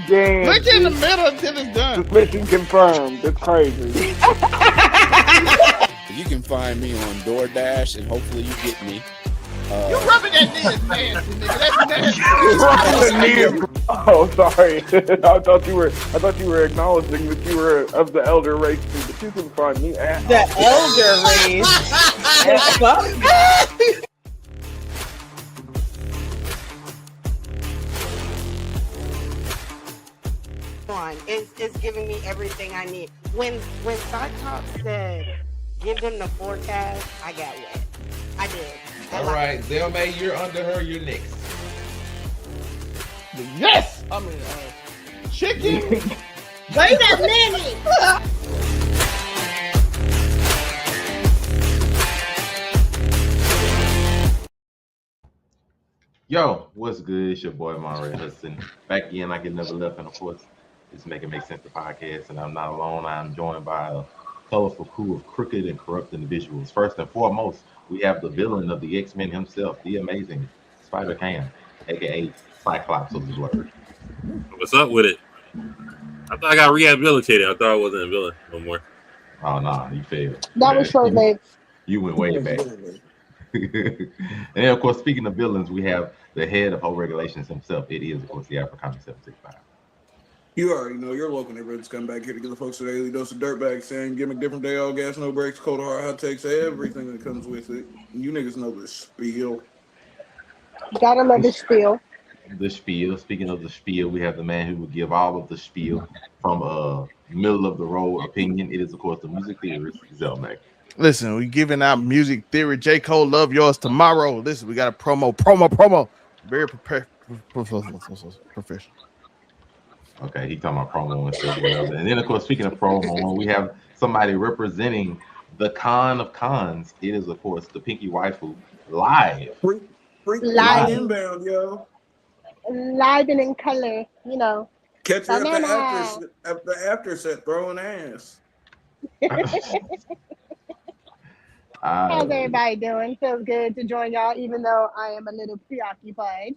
Damn, Look in the G. middle until it's done. Suspicion confirmed. That's crazy. You can find me on DoorDash, and hopefully you get me. You rubbing that knee is nasty, nigga. That's nasty. Oh, sorry. I thought you were acknowledging that you were of the elder race, too, but you can find me at The elder race. The fuck? It's giving me everything I need. When Cyclops said, "Give them the forecast," I got wet. I did. All right, Zelmay, you're under her. You're next. Yes. I mean, chicken. Wait a minute. Yo, what's good? It's your boy Monterey Hudson. Back again like it never left, and of course, it's Making Make Sense the podcast, and I'm not alone. I'm joined by a colorful crew of crooked and corrupt individuals. First and foremost, we have the villain of the X-Men himself, the amazing Spider-Cam, aka Cyclops of the Blur. What's up with it? I thought I got rehabilitated. I thought I wasn't a villain no more. Oh no, you failed. That was short lived. You went way back. And then, of course, speaking of villains, we have the head of whole regulations himself. It is, of course, the African 765. You already know you're welcome. Everybody's come back here to give the folks a daily dose of dirtbag, same gimmick, different day, all gas, no breaks, cold hard hot takes, everything that comes with it. You niggas know the spiel. Gotta love the spiel. The spiel. Speaking of the spiel, we have the man who will give all of the spiel from a middle of the road opinion. It is, of course, the music theorist, Zelmay. Listen, we giving out music theory. J. Cole, Love Yours Tomorrow. Listen, we got a promo. Very professional. Okay, he talking about promo and stuff. And then, of course, speaking of promo, we have somebody representing the con of cons. It is, of course, the Pinky Waifu live. Freak Live. inbound, yo. Live and in color, you know. Catch her Banana. at the after set throwing ass. How's everybody doing? Feels good to join y'all, even though I am a little preoccupied.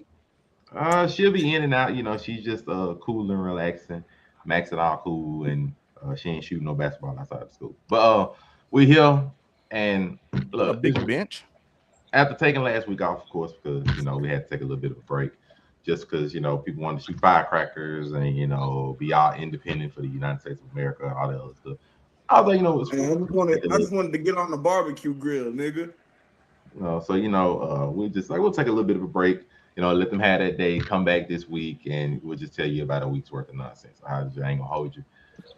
She'll be in and out. You know, she's just cool and relaxing, maxing out cool, and she ain't shooting no basketball outside of school. But we here, and look, A big bench. after taking last week off, of course, because you know we had to take a little bit of a break, just because you know people wanted to shoot firecrackers and you know be all independent for the United States of America and all that other stuff. I was like, you know, it's Man, I just wanted to get on the barbecue grill, nigga. so you know, we'll take a little bit of a break. You know, let them have that day. Come back this week, and we'll just tell you about a week's worth of nonsense. I ain't gonna hold you.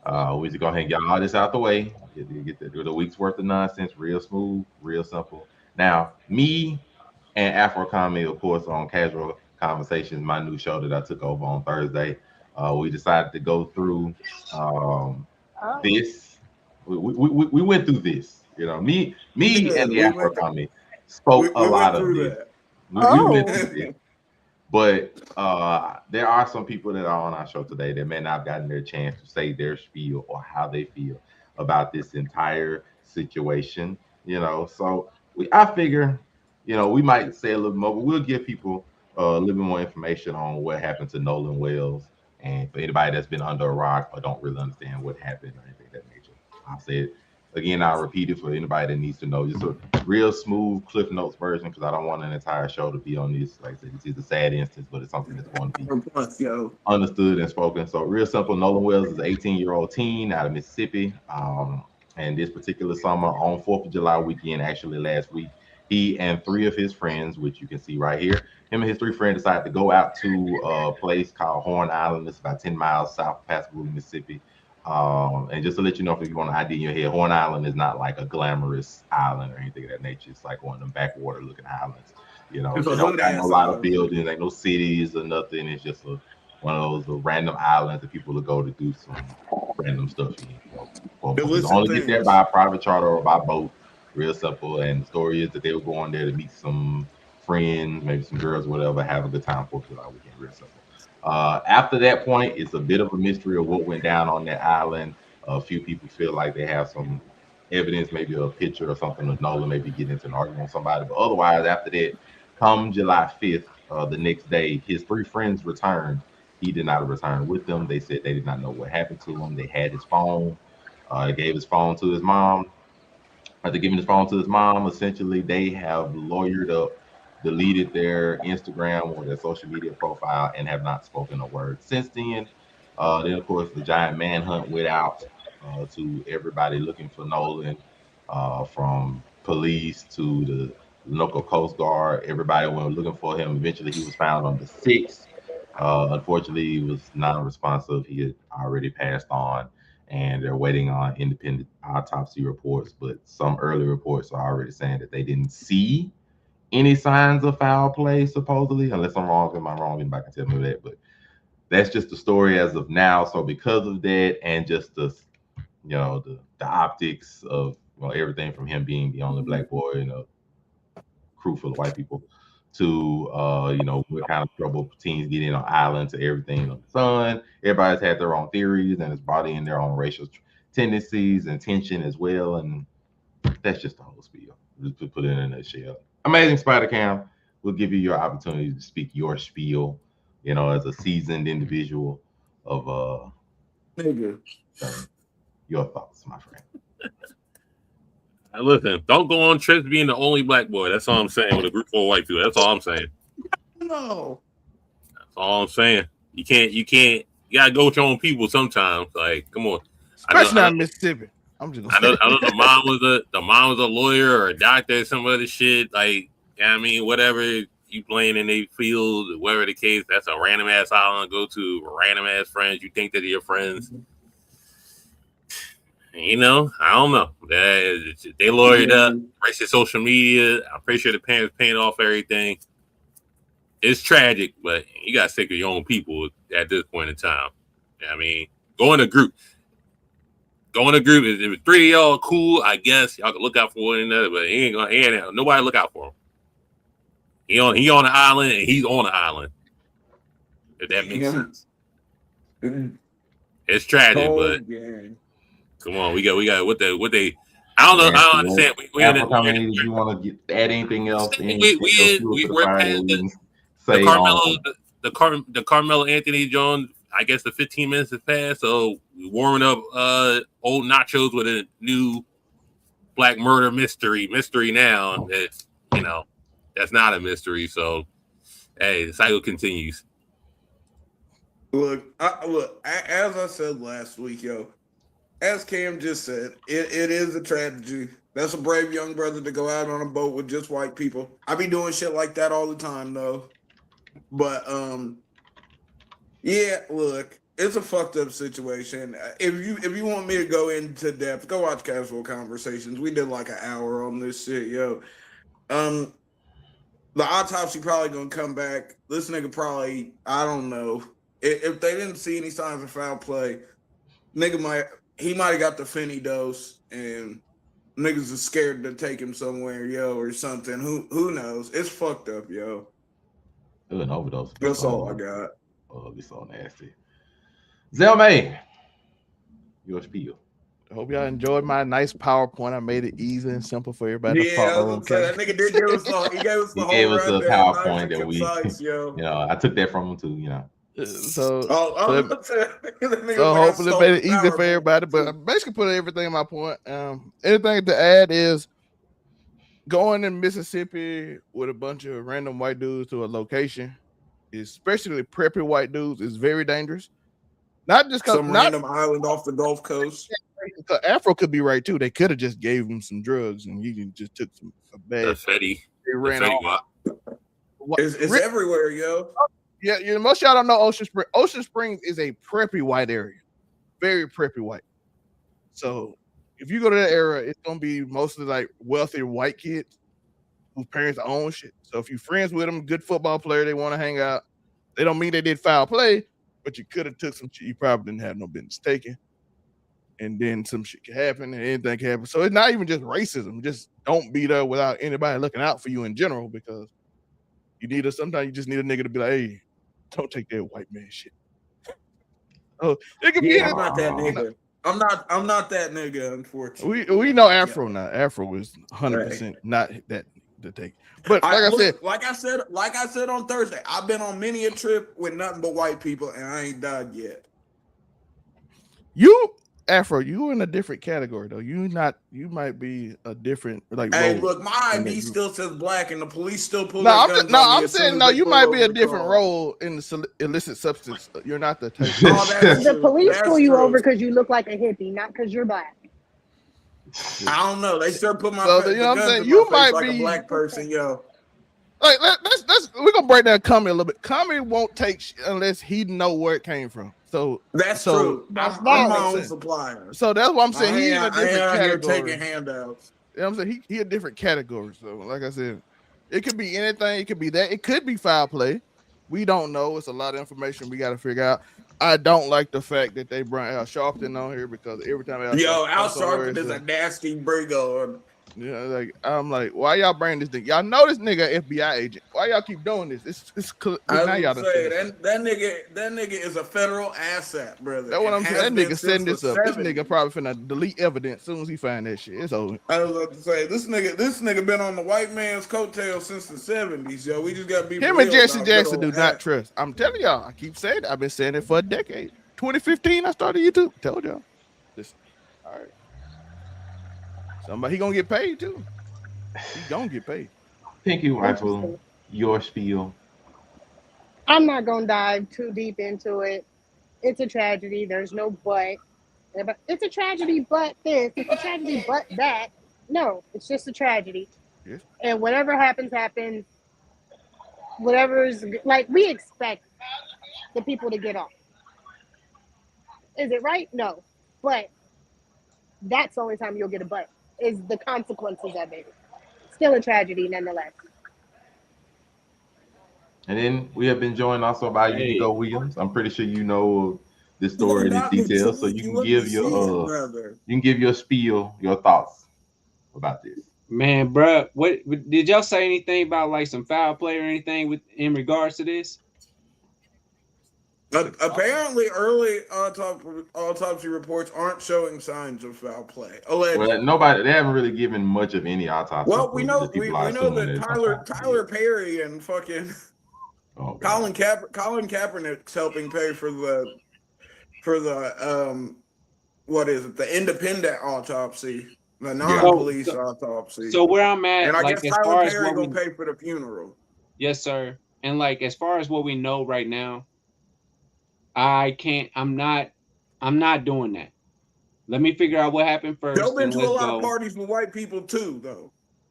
We'll just go ahead and get all this out the way. Get the week's worth of nonsense, real smooth, real simple. Now, me and Afro Comedy, of course, on Casual Conversations, my new show that I took over on Thursday. We decided to go through this. We went through this. You know, me and the Afro Comedy spoke a lot of this. We went through this. But there are some people that are on our show today that may not have gotten their chance to say their spiel or how they feel about this entire situation. You know, so I figure, you know, we might say a little more, but we'll give people a little bit more information on what happened to Nolan Wells. And for anybody that's been under a rock or don't really understand what happened or anything of that nature, I'll say it again. I'll repeat it for anybody that needs to know. Just a real smooth Cliff Notes version, because I don't want an entire show to be on this. Like I said, it's a sad instance, but it's something that's going to be understood and spoken. So real simple. Nolan Wells is an 18-year-old teen out of Mississippi. And this particular summer, on 4th of July weekend, actually last week, he and 3 of his friends, which you can see right here, him and his 3 friends decided to go out to a place called Horn Island. It's about 10 miles south of Pascagoula, Mississippi. And just to let you know, if you want an idea in your head, Horn Island is not like a glamorous island or anything of that nature. It's like one of them backwater looking islands. You know, they don't got a lot of buildings, ain't no cities or nothing. It's just one of those random islands that people will go to do some random stuff in. So, only get there by a private charter or by boat. Real simple. And the story is that they were going there to meet some friends, maybe some girls, whatever, have a good time for July weekend. Real simple. After that point, it's a bit of a mystery of what went down on that island. A few people feel like they have some evidence, maybe a picture or something of Nolan maybe getting into an argument with somebody. But otherwise, after that, come July 5th, the next day, his 3 friends returned. He did not return with them. They said they did not know what happened to him. They had his phone. He gave his phone to his mom. After giving his phone to his mom, essentially they have lawyered up, deleted their Instagram or their social media profile, and have not spoken a word since then. Then, of course, the giant manhunt went out to everybody looking for Nolan, from police to the local Coast Guard. Everybody went looking for him. Eventually, he was found on the 6th. Unfortunately, he was non-responsive. He had already passed on, and they're waiting on independent autopsy reports. But some early reports are already saying that they didn't see any signs of foul play, supposedly. Unless I'm wrong, am I wrong? Anybody can tell me that. But that's just the story as of now. So because of that, and just the optics of everything from him being the only black boy in a crew full of white people, to what kind of trouble teens get in on island, to everything on the sun. Everybody's had their own theories and is brought in their own racial tendencies and tension as well. And that's just the whole spiel. Just to put it in a nutshell. Amazing Spider Cam will give you your opportunity to speak your spiel, as a seasoned individual of Nigga. Your thoughts, my friend. Listen, don't go on trips being the only black boy. That's all I'm saying with a group full of white people. That's all I'm saying. No. That's all I'm saying. You gotta go with your own people sometimes. Like, come on. Especially not Mississippi. I'm just I know the mom was a lawyer or a doctor or some other shit. Like, whatever you playing in a field, whatever the case, that's a random ass island to go to, random ass friends. You think that they're your friends. I don't know. They lawyered up, racist social media. I'm pretty sure the parents paying off everything. It's tragic, but you got to stick with your own people at this point in time. Go in a group. If 3 of y'all cool, I guess y'all can look out for one another, but he ain't nobody look out for him. He on the island and he's on the island. If that makes sense. It's tragic, but come on, we got what they. I don't know. I don't understand. You want to add anything else? We're past the Carmelo Anthony Jones. I guess the 15 minutes has passed, so we're warming up old nachos with a new black murder mystery now. That that's not a mystery. So hey, the cycle continues. Look, as I said last week, as Cam just said, it is a tragedy. That's a brave young brother to go out on a boat with just white people. I be doing shit like that all the time, though. But, yeah, look, it's a fucked up situation. If you want me to go into depth, go watch Casual Conversations. We did like an hour on this shit, The autopsy probably gonna come back. This nigga probably, I don't know. If they didn't see any signs of foul play, nigga might have got the Finney dose, and niggas are scared to take him somewhere, or something. Who knows? It's fucked up, An overdose. That's all I got. Oh, it'll be so nasty. Zelmay, your spiel. I hope y'all enjoyed my nice PowerPoint. I made it easy and simple for everybody to Yeah, follow. that nigga did give us all. He gave us the whole a PowerPoint that we, concise, I took that from him too. So so hopefully it made it easy for everybody. But I basically put everything in my point. Anything to add is going in Mississippi with a bunch of random white dudes to a location, especially preppy white dudes, is very dangerous. Not just because random island off the Gulf Coast. Afro could be right too. They could have just gave him some drugs and he just took a bag. Fetty. They ran off. It's everywhere, Yeah, most y'all don't know Ocean Springs. Ocean Springs is a preppy white area, very preppy white. So if you go to that area, it's gonna be mostly like wealthy white kids whose parents own shit. So if you're friends with them, good football player, they want to hang out. They don't mean they did foul play, but you could have took some shit you probably didn't have no business taking. And then some shit can happen and anything can happen. So it's not even just racism. Just don't be there without anybody looking out for you in general, because sometimes you just need a nigga to be like, hey, don't take that white man shit. Oh, it could be. I'm not that nigga. I'm not that nigga, unfortunately. We know Afro now. Afro is 100% not that. to take. But like I said on Thursday, I've been on many a trip with nothing but white people, and I ain't died yet. You, Afro, you in a different category though. You might be a different Hey, role. look, my ID still says black, and the police still pull. I'm saying you might be a different role in the illicit substance. You're not the type. The police pull you over because you look like a hippie, not because you're black. I don't know. They sure put my you know what I'm saying. You might be a black person, yo. Like we're gonna break down Kami a little bit. Kami won't take unless he know where it came from. So that's true. I'm my own supplier. So that's what I'm saying. He's in a different category. Taking handouts. You know what I'm saying? He a different category. So like I said, it could be anything. It could be that. It could be foul play. We don't know. It's a lot of information we got to figure out. I don't like the fact that they brought Al Sharpton on here because every time Al Sharpton is a nasty brigo. Yeah, like I'm like, why y'all bring this thing? Y'all know this nigga FBI agent. Why y'all keep doing this? It's now y'all say that nigga is a federal asset, brother. That's what I'm saying. That nigga setting this up. This nigga probably finna delete evidence as soon as he find that shit. It's over. I was about to say this nigga been on the white man's coattail since the 70s, yo. We just gotta be him and Jesse Jackson do not trust. I'm telling y'all. I keep saying it. I've been saying it for a decade. 2015, I started YouTube. Told y'all. All right. Somebody he gonna get paid too. He gonna get paid. Thank you, Michael. Your spiel. I'm not gonna dive too deep into it. It's a tragedy. There's no but. It's a tragedy, but this. It's a tragedy, but that. No, it's just a tragedy. Yes. And whatever happens, happens. Whatever's like we expect the people to get off. Is it right? No, but that's the only time you'll get a but. Is the consequences of it. Still a tragedy nonetheless. And then we have been joined also by Hugo Williams. I'm pretty sure you know this story in detail, so you can give your spiel, your thoughts about this. Man, bro, what did y'all say anything about like some foul play or anything in regards to this? Apparently, early autopsy reports aren't showing signs of foul play. Allegedly. Well, they haven't really given much of any autopsy. Well, we know that Tyler Perry and fucking Colin Kaepernick's helping pay for the what is it? The independent autopsy, the non-police autopsy. So where I'm at, and I guess Tyler Perry gonna pay for the funeral. Yes, sir. And like as far as what we know right now. I'm not doing that. Let me figure out what happened first. Joe been to a lot of parties with white people too, though.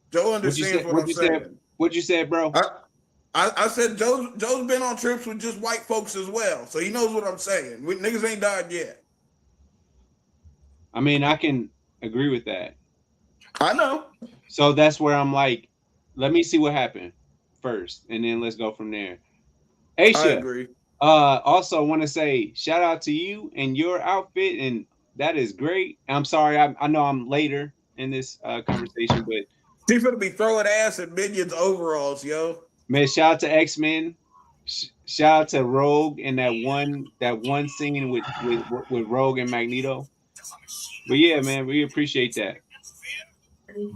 Joe understands what I'm saying. What you said, bro? I said Joe's been on trips with just white folks as well, so he knows what I'm saying. Niggas ain't died yet. I mean, I can agree with that. I know. So that's where I'm like, let me see what happened first, and then let's go from there. Aisha, I agree. Also want to say shout out to you and your outfit, and that is great. I'm sorry, I know I'm later in this conversation, but she's gonna be throwing ass at Minions overalls, yo. Man, shout out to X-Men, shout out to Rogue and that one scene with Rogue and Magneto. But yeah, man, we appreciate that.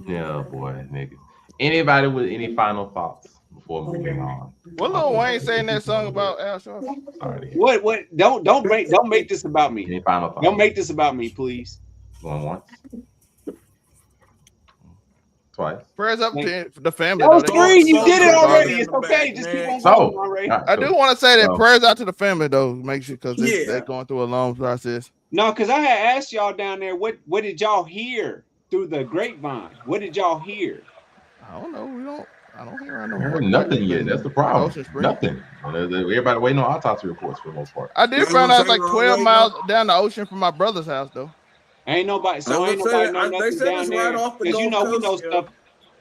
Yeah, boy, nigga. Anybody with any final thoughts before moving on? What Lil Wayne saying that song about Al Sharpton? What? Don't make this about me. Any final thoughts? Don't make this about me, please. Going once. Twice. Prayers up to the family. That was three. You did it already. It's okay. Just keep on going, already. I do want to say that prayers out to the family though. Make sure because they're going through a long process. No, because I had asked y'all down there what did y'all hear through the grapevine? What did y'all hear? I don't know. I don't hear nothing yet. That's the problem. Nothing. Everybody waiting on autopsy reports for the most part. I did find out it's like 12 miles down the ocean from my brother's house though. Ain't nobody know nothing down there. Because we know stuff.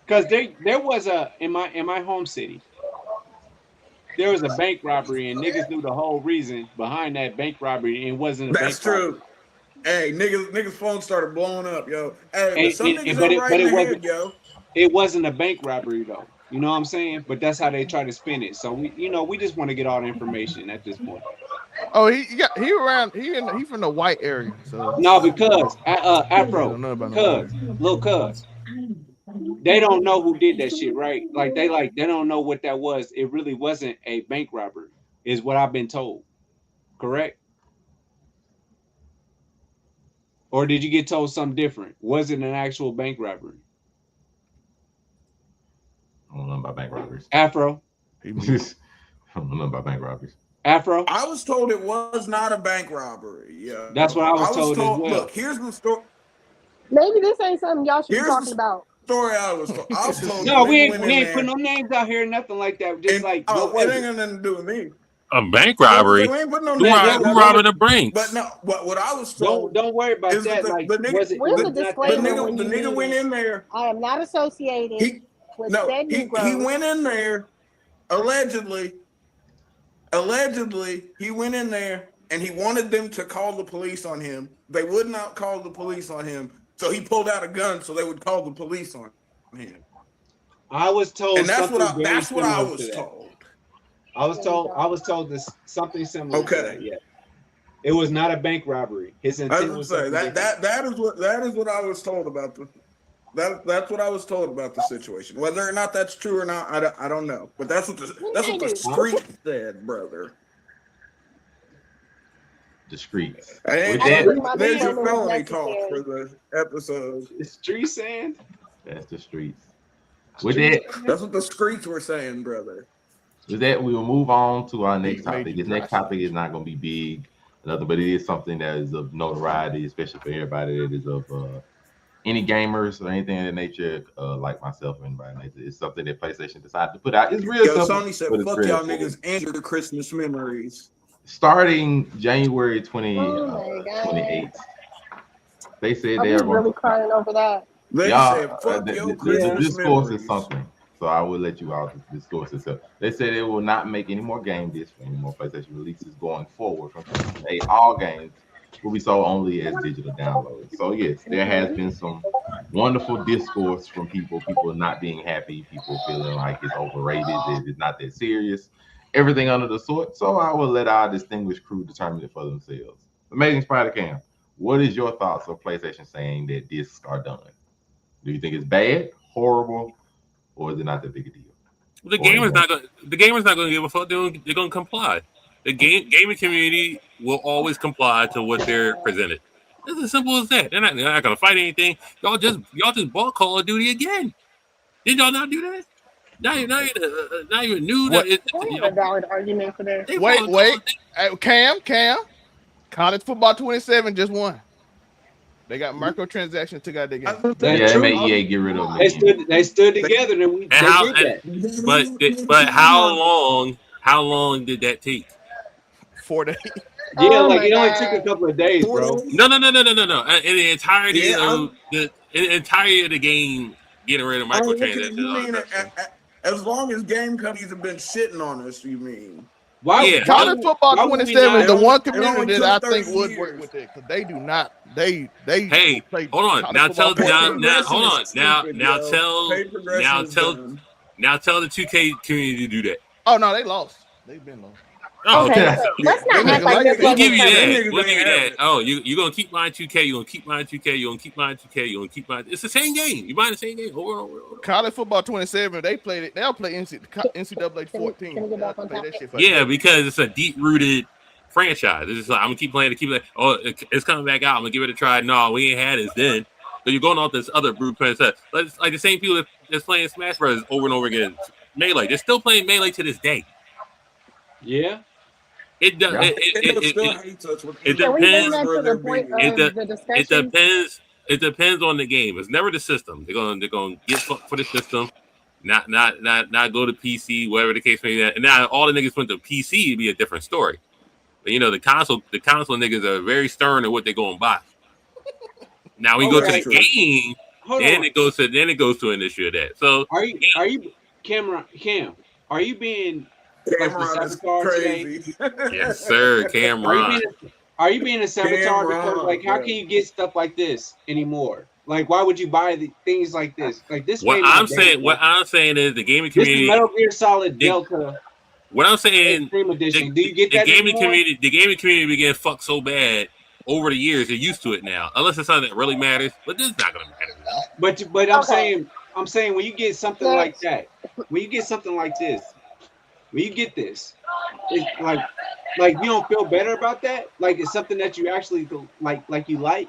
Because there was in my home city, there was a bank robbery and niggas knew the whole reason behind that bank robbery and it wasn't a bank robbery. That's true. Hey, niggas' phones started blowing up, yo. Hey, some niggas ain't right in the head, yo. It wasn't a bank robbery though. You know what I'm saying? But that's how they try to spin it. So we just want to get all the information at this point. Oh, he from the white area. So no, because Afro, cuz they don't know who did that shit, right? Like they don't know what that was. It really wasn't a bank robbery, is what I've been told. Correct? Or did you get told something different? Was it an actual bank robbery? I don't know about bank robberies. Afro. I don't know about bank robberies. Afro. I was told it was not a bank robbery. Yeah, that's what I was told as well. Look, here's the story. Maybe this ain't something y'all should be talking about. Story I was told. No, we ain't putting no names out here, nothing like that. Just it ain't got nothing to do with me. A bank robbery? Who robbing a bank? But no, what I was told. Don't worry about that. The nigga went in there. I am not associated with said Negro. He went in there, allegedly, he went in there and he wanted them to call the police on him. They would not call the police on him. So he pulled out a gun so they would call the police on him. I was told, and that's what I was told. I was told this something similar. Okay. To that, yeah. It was not a bank robbery. His intent was that is what I was told about that's what I was told about the situation. Whether or not that's true or not, I don't know. But that's what the street said, brother. The streets. There's your felony talk for the episode. The street saying? That's the streets. With that, that's what the streets were saying, brother. With that, we will move on to our next topic. This next topic is not going to be big, but it is something that is of notoriety, especially for everybody that is of any gamers or anything of that nature, like myself and anybody. It's something that PlayStation decided to put out. It's real simple. Sony said, "Fuck y'all niggas and your Christmas memories." Starting January 28th, they said they are really crying over that. They said, "Fuck your Christmas discourse memories." is something. So I will let you out the discourse itself. They said they will not make any more game discs for any more PlayStation releases going forward. From 2008, all games will be sold only as digital downloads. So yes, there has been some wonderful discourse from people not being happy, people feeling like it's overrated, that it's not that serious, everything under the sort. So I will let our distinguished crew determine it for themselves. Amazing Spider Cam, what is your thoughts of PlayStation saying that discs are done? Do you think it's bad, horrible, or is it not that big a deal? The gamer's not going to give a fuck. They're going to comply. The gaming community will always comply to what they're presented. It's as simple as that. They're not going to fight anything. Y'all just bought Call of Duty again. Did y'all not do that? Not even knew that. It's a valid argument for that. Wait. Hey, Cam. College Football 27 just won. They got microtransactions took out their game. They made EA get rid of them. They stood together and we did that. But how long did that take? 4 days. Yeah, it only took a couple of days, bro. No. In the entirety of the game, getting rid of microtransactions. As long as game companies have been shitting on us, you mean? College Football 27 is the one community that I think would work with it because they do not. They. Hey, hold on. Now tell the 2K community to do that. Oh no, they lost. They've been lost. Oh, okay. So let's not act like this. We'll give you that. Oh, you're gonna keep buying 2K. You're gonna keep buying 2K. You're gonna keep buying 2K. You're gonna keep buying. It's the same game. You buying the same game over and over. College Football 27. They played it. They'll play NCAA 14. Yeah, because it's a deep-rooted franchise. It's just like I'm gonna keep playing it. Oh, it's coming back out. I'm gonna give it a try. No, we ain't had it then. So you're going off this other blueprint stuff. Like the same people that's playing Smash Bros. Over and over again. Melee. They're still playing Melee to this day. Yeah. It does. It depends. It depends on the game. It's never the system. They're gonna get fucked for the system. Not go to PC, whatever the case may be. And now all the niggas went to PC, it'd be a different story. But the console niggas are very stern in what they're gonna buy. Now we go to the game, then it goes to an issue of that. So are you Cam? Are you being Cameron is crazy. Yes, sir, Cameron. Are you being a saboteur? Because how can you get stuff like this anymore? Like, why would you buy things like this? Like this. What I'm saying is the gaming community. This is Metal Gear Solid Delta. What I'm saying, Extreme Edition. Do you get that? The gaming community began fucked so bad over the years. They're used to it now, unless it's something that really matters. But this is not gonna matter now. But I'm saying. I'm saying when you get something like that, when you get something like this, when you get this, it's like you don't feel better about that. Like it's something that you actually like you like.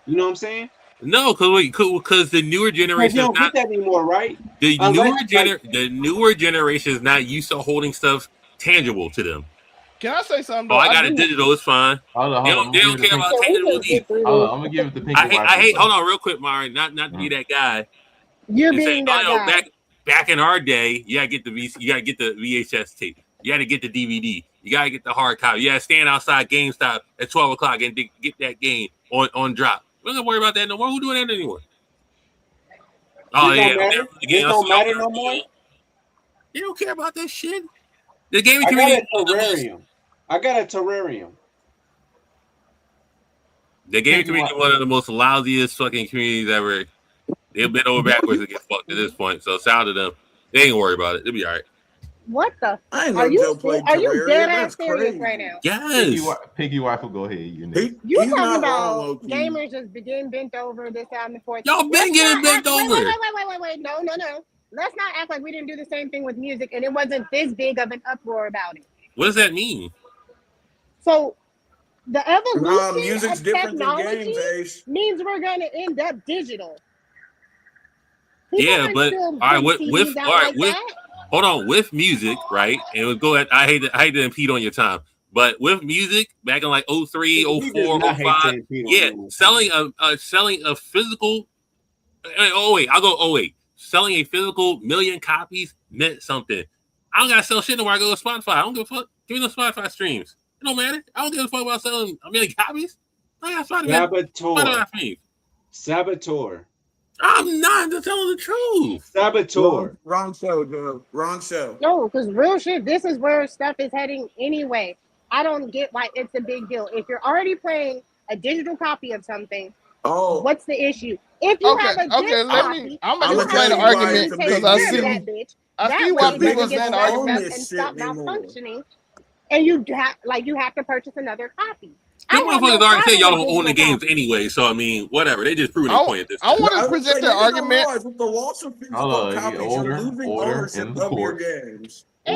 You know what I'm saying? No, because the newer generation you don't get that anymore, right? The newer generation is not used to holding stuff tangible to them. Can I say something? Oh, I got it digital. It's fine. Hold on, They don't care about tangible either. Hold on, I'm gonna give it the pinky. I hate. Hold on, real quick, Mari. Not to be that guy. You're being that guy. Back in our day, you gotta get the VHS tape. You gotta get the DVD. You gotta get the hard copy. You gotta stand outside GameStop at 12 o'clock and get that game on drop. We don't worry about that no more. Who doing that anymore? Oh yeah, it don't matter no more. You don't care about that shit. The gaming I community. I got a terrarium. The gaming community is one of the most lousiest fucking communities ever. They've been over backwards to get fucked at this point. So shout out to them. They ain't worry about it. They'll be all right. What the? Are you dead ass serious right now? Yes. Piggy wife will go ahead. You talking about gamers just getting bent over this time and forth? Y'all been getting bent over. Wait. No. Let's not act like we didn't do the same thing with music and it wasn't this big of an uproar about it. What does that mean? So the evolution music's of different technology than games, means we're going to end up digital. Yeah, but all right, hold on, with music, right? And we'll go ahead. I hate to impede on your time, but with music back in like 03, 04, 05, yeah, selling a physical. Selling a physical million copies meant something. I don't gotta sell shit no more. I go to Spotify. I don't give a fuck. Give me the Spotify streams. It don't matter. I don't give a fuck about selling a million copies. I got Spotify. Saboteur. I'm not just telling the truth. Saboteur. Wrong show, Joe. Wrong show. No, because real shit, this is where stuff is heading anyway. I don't get why it's a big deal. If you're already playing a digital copy of something, what's the issue? If you have a disc copy, I'm gonna explain the argument because I see why people are saying the argument and stop malfunctioning, and you have to purchase another copy. Them motherfuckers already said y'all don't own the games anyway, so I mean, whatever. They just proved their point at this time. I want to present the argument. With the loss of physical copies, you're losing ownership of your games. I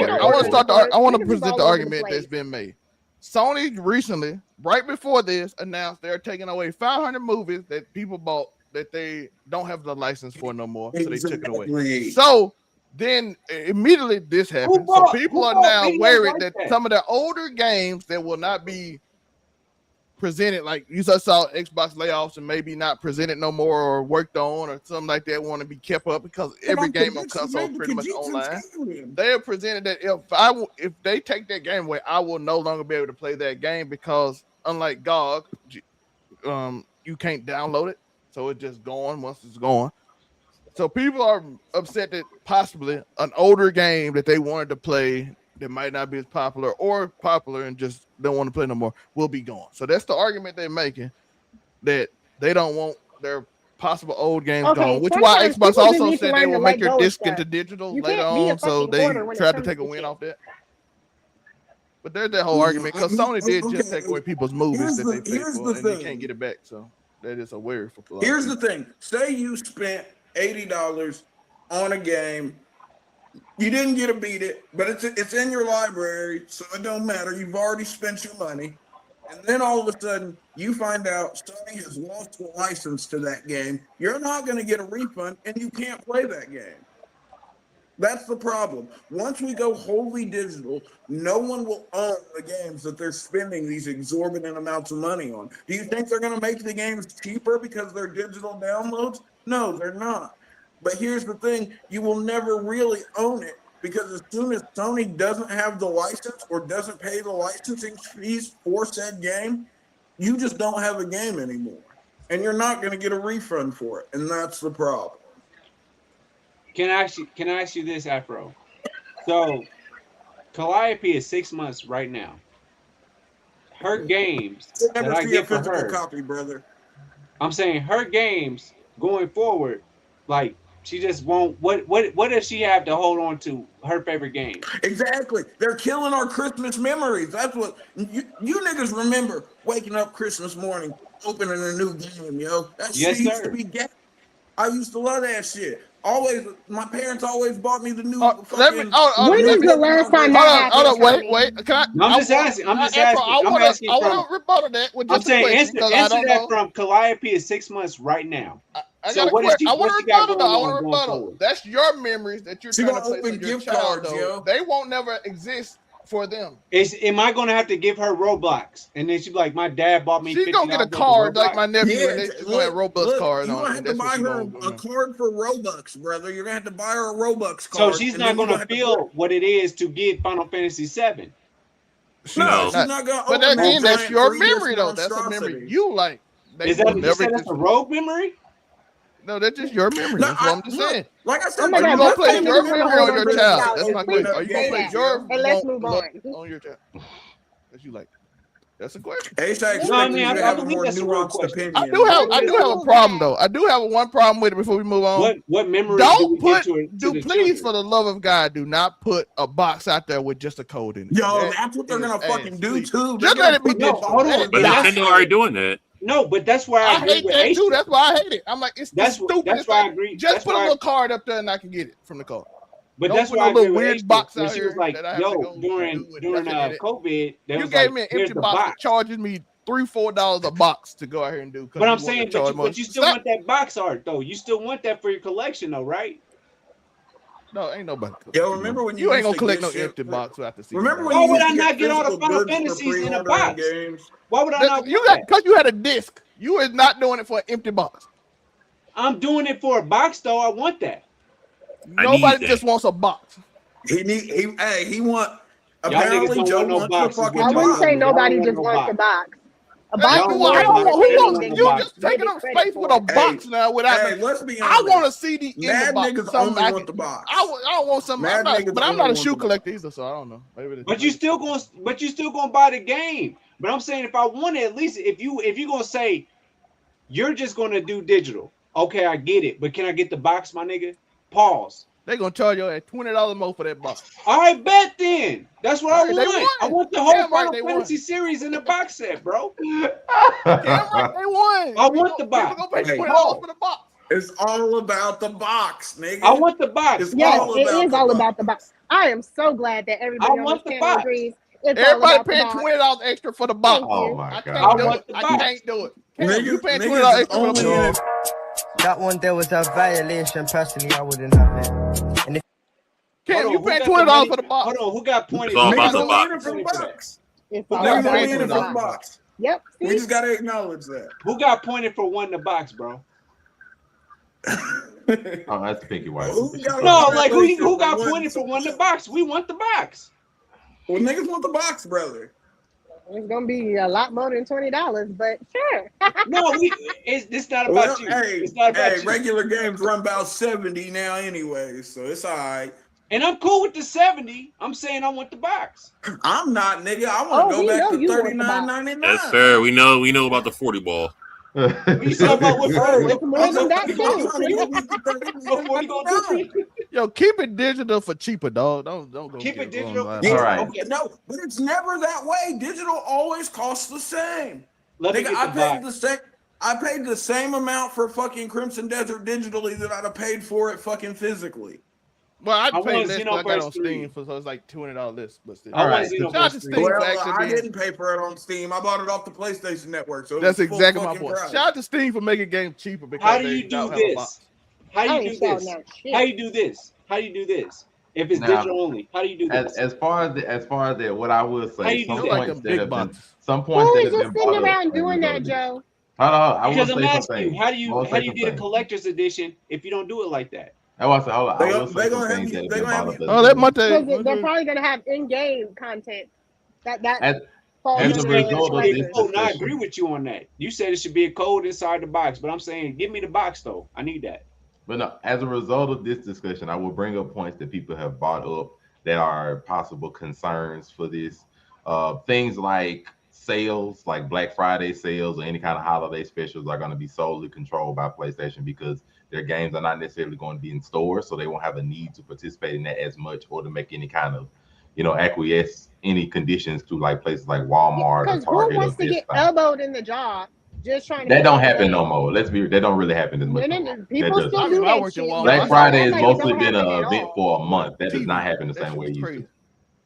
want to present the argument that's been made. Sony recently, right before this, announced they're taking away 500 movies that people bought that they don't have the license for no more, so they took it away. So then immediately this happened. So people are now worried that some of the older games that will not be presented, like you saw Xbox layoffs and maybe not presented no more or worked on or something like that, want to be kept up because every game on console pretty much online. They have presented that if they take that game away, I will no longer be able to play that game because unlike GOG, you can't download it, so it's just gone once it's gone. So people are upset that possibly an older game that they wanted to play that might not be as popular or popular and just don't want to play no more will be gone. So that's the argument they're making, that they don't want their possible old games gone, which why Xbox also said they will make your disc into digital later on, so they tried to take a win off that. But there's that whole argument because Sony did just take away people's movies that they paid for and they can't get it back. So that is a worry for people. Here's the thing. Say you spent $80 on a game. You didn't get to beat it, but it's in your library, so it don't matter. You've already spent your money. And then all of a sudden, you find out Sony has lost the license to that game. You're not going to get a refund, and you can't play that game. That's the problem. Once we go wholly digital, no one will own the games that they're spending these exorbitant amounts of money on. Do you think they're going to make the games cheaper because they're digital downloads? No, they're not. But here's the thing, you will never really own it because as soon as Sony doesn't have the license or doesn't pay the licensing fees for said game, you just don't have a game anymore. And you're not going to get a refund for it. And that's the problem. Can I ask you this, Afro? So Calliope is 6 months right now. Her games that I get for her, copy, brother. I'm saying her games going forward, like, she just won't. What does she have to hold on to her favorite game? Exactly. They're killing our Christmas memories. That's what you niggas remember. Waking up Christmas morning, opening a new game, yo. That shit used to be gay. I used to love that shit. my parents always bought me the new. When is the last time that happened? Hold on, wait. Can I? I'm just asking. I'm asking. I want to rebuttal that with just I'm saying a question. answer that from Calliope is 6 months right now. I want to rebuttal. That's your memories that you're trying to place on your child. Though. They won't never exist for them. Am I gonna have to give her Roblox? And then she's like, my dad bought me. She's gonna get a card like my nephew, and she's gonna have Robux card. You're gonna have to buy her a card for Robux, brother. You're gonna have to buy her a Robux So card. she's not gonna feel what it is to get Final Fantasy VII. No, she's not gonna. But again, that's your memory, though. That's a memory you like. Is that that's a rogue memory? No, that's just your memory. That's what I'm just saying. Like I said, are you gonna play your memory on your child? That's my question. Are you gonna play your and let's move on your child? That's you like. That's a question. I believe that's a real question. I do have a problem though. I do have one problem with it before we move on. What memory? Please, for the love of God, do not put a box out there with just a code in it. Yo, that's what they're gonna fucking do too. Just let it be digital. But Nintendo already doing that. No, but that's why I hate that too. That's why I hate it. I'm like, it's stupid. That's why I agree. Just put a little card up there and I can get it from the card. But that's why I agree with weird box out here. She was like, yo, during COVID, you gave me an empty box that charges me $3-4 a box to go out here and do. But I'm saying, but you still want that box art though. You still want that for your collection though, right? No, ain't nobody. Yo, remember when you ain't gonna collect no empty box without the season? Remember when why would I not get all the Final Fantasies in a box? Why would I not? Because you had a disc. You is not doing it for an empty box. I'm doing it for a box though. I want that. Nobody just wants a box. He want. Apparently, Joe wants the fucking box. I wouldn't say nobody just wants a box. A box. Who wants you just taking up space with a box now without? Let's be honest. I want a CD in the box. Niggas only want the box. I want something. But I'm not a shoe collector either, so I don't know. But you still gonna buy the game. But I'm saying if I want it, at least if you gonna say you're just gonna do digital, okay, I get it. But can I get the box, my nigga? Pause. They gonna charge you $20 more for that box. I bet then. That's what I want. I want the whole Final Fantasy series in the box set, bro. Damn right, they won. I want the box. Pay $20 for the box. It's all about the box, nigga. I want the box. Yes, it is all about the box. I am so glad that everybody on this panel agrees. Everybody paying $20 extra for the box. Oh my God. I can't do it. You paying $20 extra for the box. That one there was a violation. Personally, I wouldn't have it. And if you paying $20 for the box? Hold on, who got pointed? It's all about the box. It's all about the box. Yep. We just gotta acknowledge that. Who got pointed for one the box, bro? Oh, that's Pinky White. No, like who got pointed for one the box? We want the box. Well, niggas want the box, brother. It's gonna be a lot more than $20, but sure. No, it's not about you. It's not about you. Regular games run about 70 now anyway, so it's all right. And I'm cool with the 70. I'm saying I want the box. I'm not, nigga. I want to go back to $39.99. Yes, sir. We know about the 40 ball. You talking about what? Yo, keep it digital for cheaper, dog. Don't go. Keep it digital. All right. Okay, no, but it's never that way. Digital always costs the same. Nigga, I paid the same amount for fucking Crimson Desert digitally that I'd have paid for it fucking physically. Well, I paid less, but I got on Steam, so it's like $200 less. But still, all right. I didn't pay for it on Steam. I bought it off the PlayStation Network. So that's exactly my point. Shout out to Steam for making games cheaper. Because how do you do this? How do you do this? How do you do this? How do you do this? If it's digital only, how do you do this? As far as that, what I will say, some points that have been Who is just sitting around doing that, Joe? Hold on, because I'm asking you, how do you get a collector's edition if you don't do it like that? I want to say, hold on. They're gonna have you. They're probably gonna have in-game content. As a result of this, I agree with you on that. You said it should be a code inside the box, but I'm saying, give me the box though. I need that. But no, as a result of this discussion, I will bring up points that people have brought up that are possible concerns for this. Things like sales, like Black Friday sales or any kind of holiday specials, are going to be solely controlled by PlayStation because their games are not necessarily going to be in stores, so they won't have a need to participate in that as much or to make any kind of, acquiesce any conditions to like places like Walmart or Target. Who wants to get elbowed in the jaw just trying to. That don't happen no more. Let's be. That don't really happen as much. People still do that shit. Black Friday has mostly been an event for a month. That does not happen the same way it used to.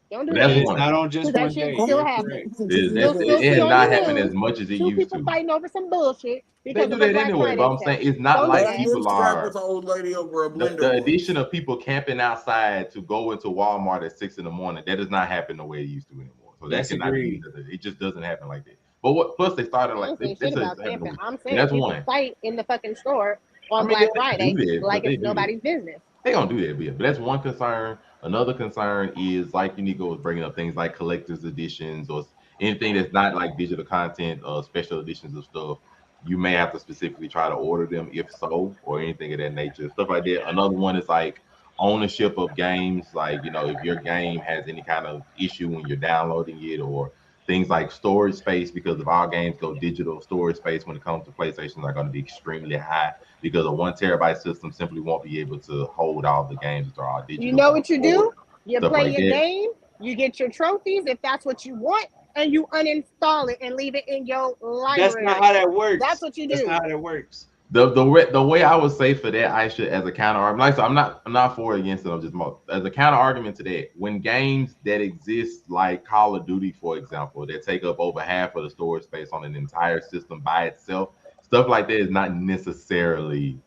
Don't do That's that. one. Not on just one day. Still happens. It has not happened as much as it used People to. fighting over some bullshit. They do that anyway, but I'm saying it's not like people are. With an old lady over a blender. The addition of people camping outside to go into Walmart at 6 a.m. that does not happen the way it used to anymore. So that cannot be. It just doesn't happen like that. But what? Plus, they started like this. I'm saying that's people one. Fight in the fucking store on Black Friday like it's nobody's business. They gonna do that, but that's one concern. Another concern is like Unico was bringing up things like collector's editions or anything that's not like digital content or special editions of stuff. You may have to specifically try to order them if so, or anything of that nature, stuff like that. Another one is like ownership of games, like if your game has any kind of issue when you're downloading it, or things like storage space, because if our games go digital, storage space when it comes to PlayStation are going to be extremely high because a 1 terabyte system simply won't be able to hold all the games that are all digital. You know what you do? You play like your game, you get your trophies if that's what you want, and you uninstall it and leave it in your library. That's not how that works. That's what you do. That's not how that works. The way I would say for that, Aisha, as a counter argument, like so I'm not for or against it. I'm just as a counter argument to that. When games that exist like Call of Duty, for example, that take up over half of the storage space on an entire system by itself, stuff like that is not necessarily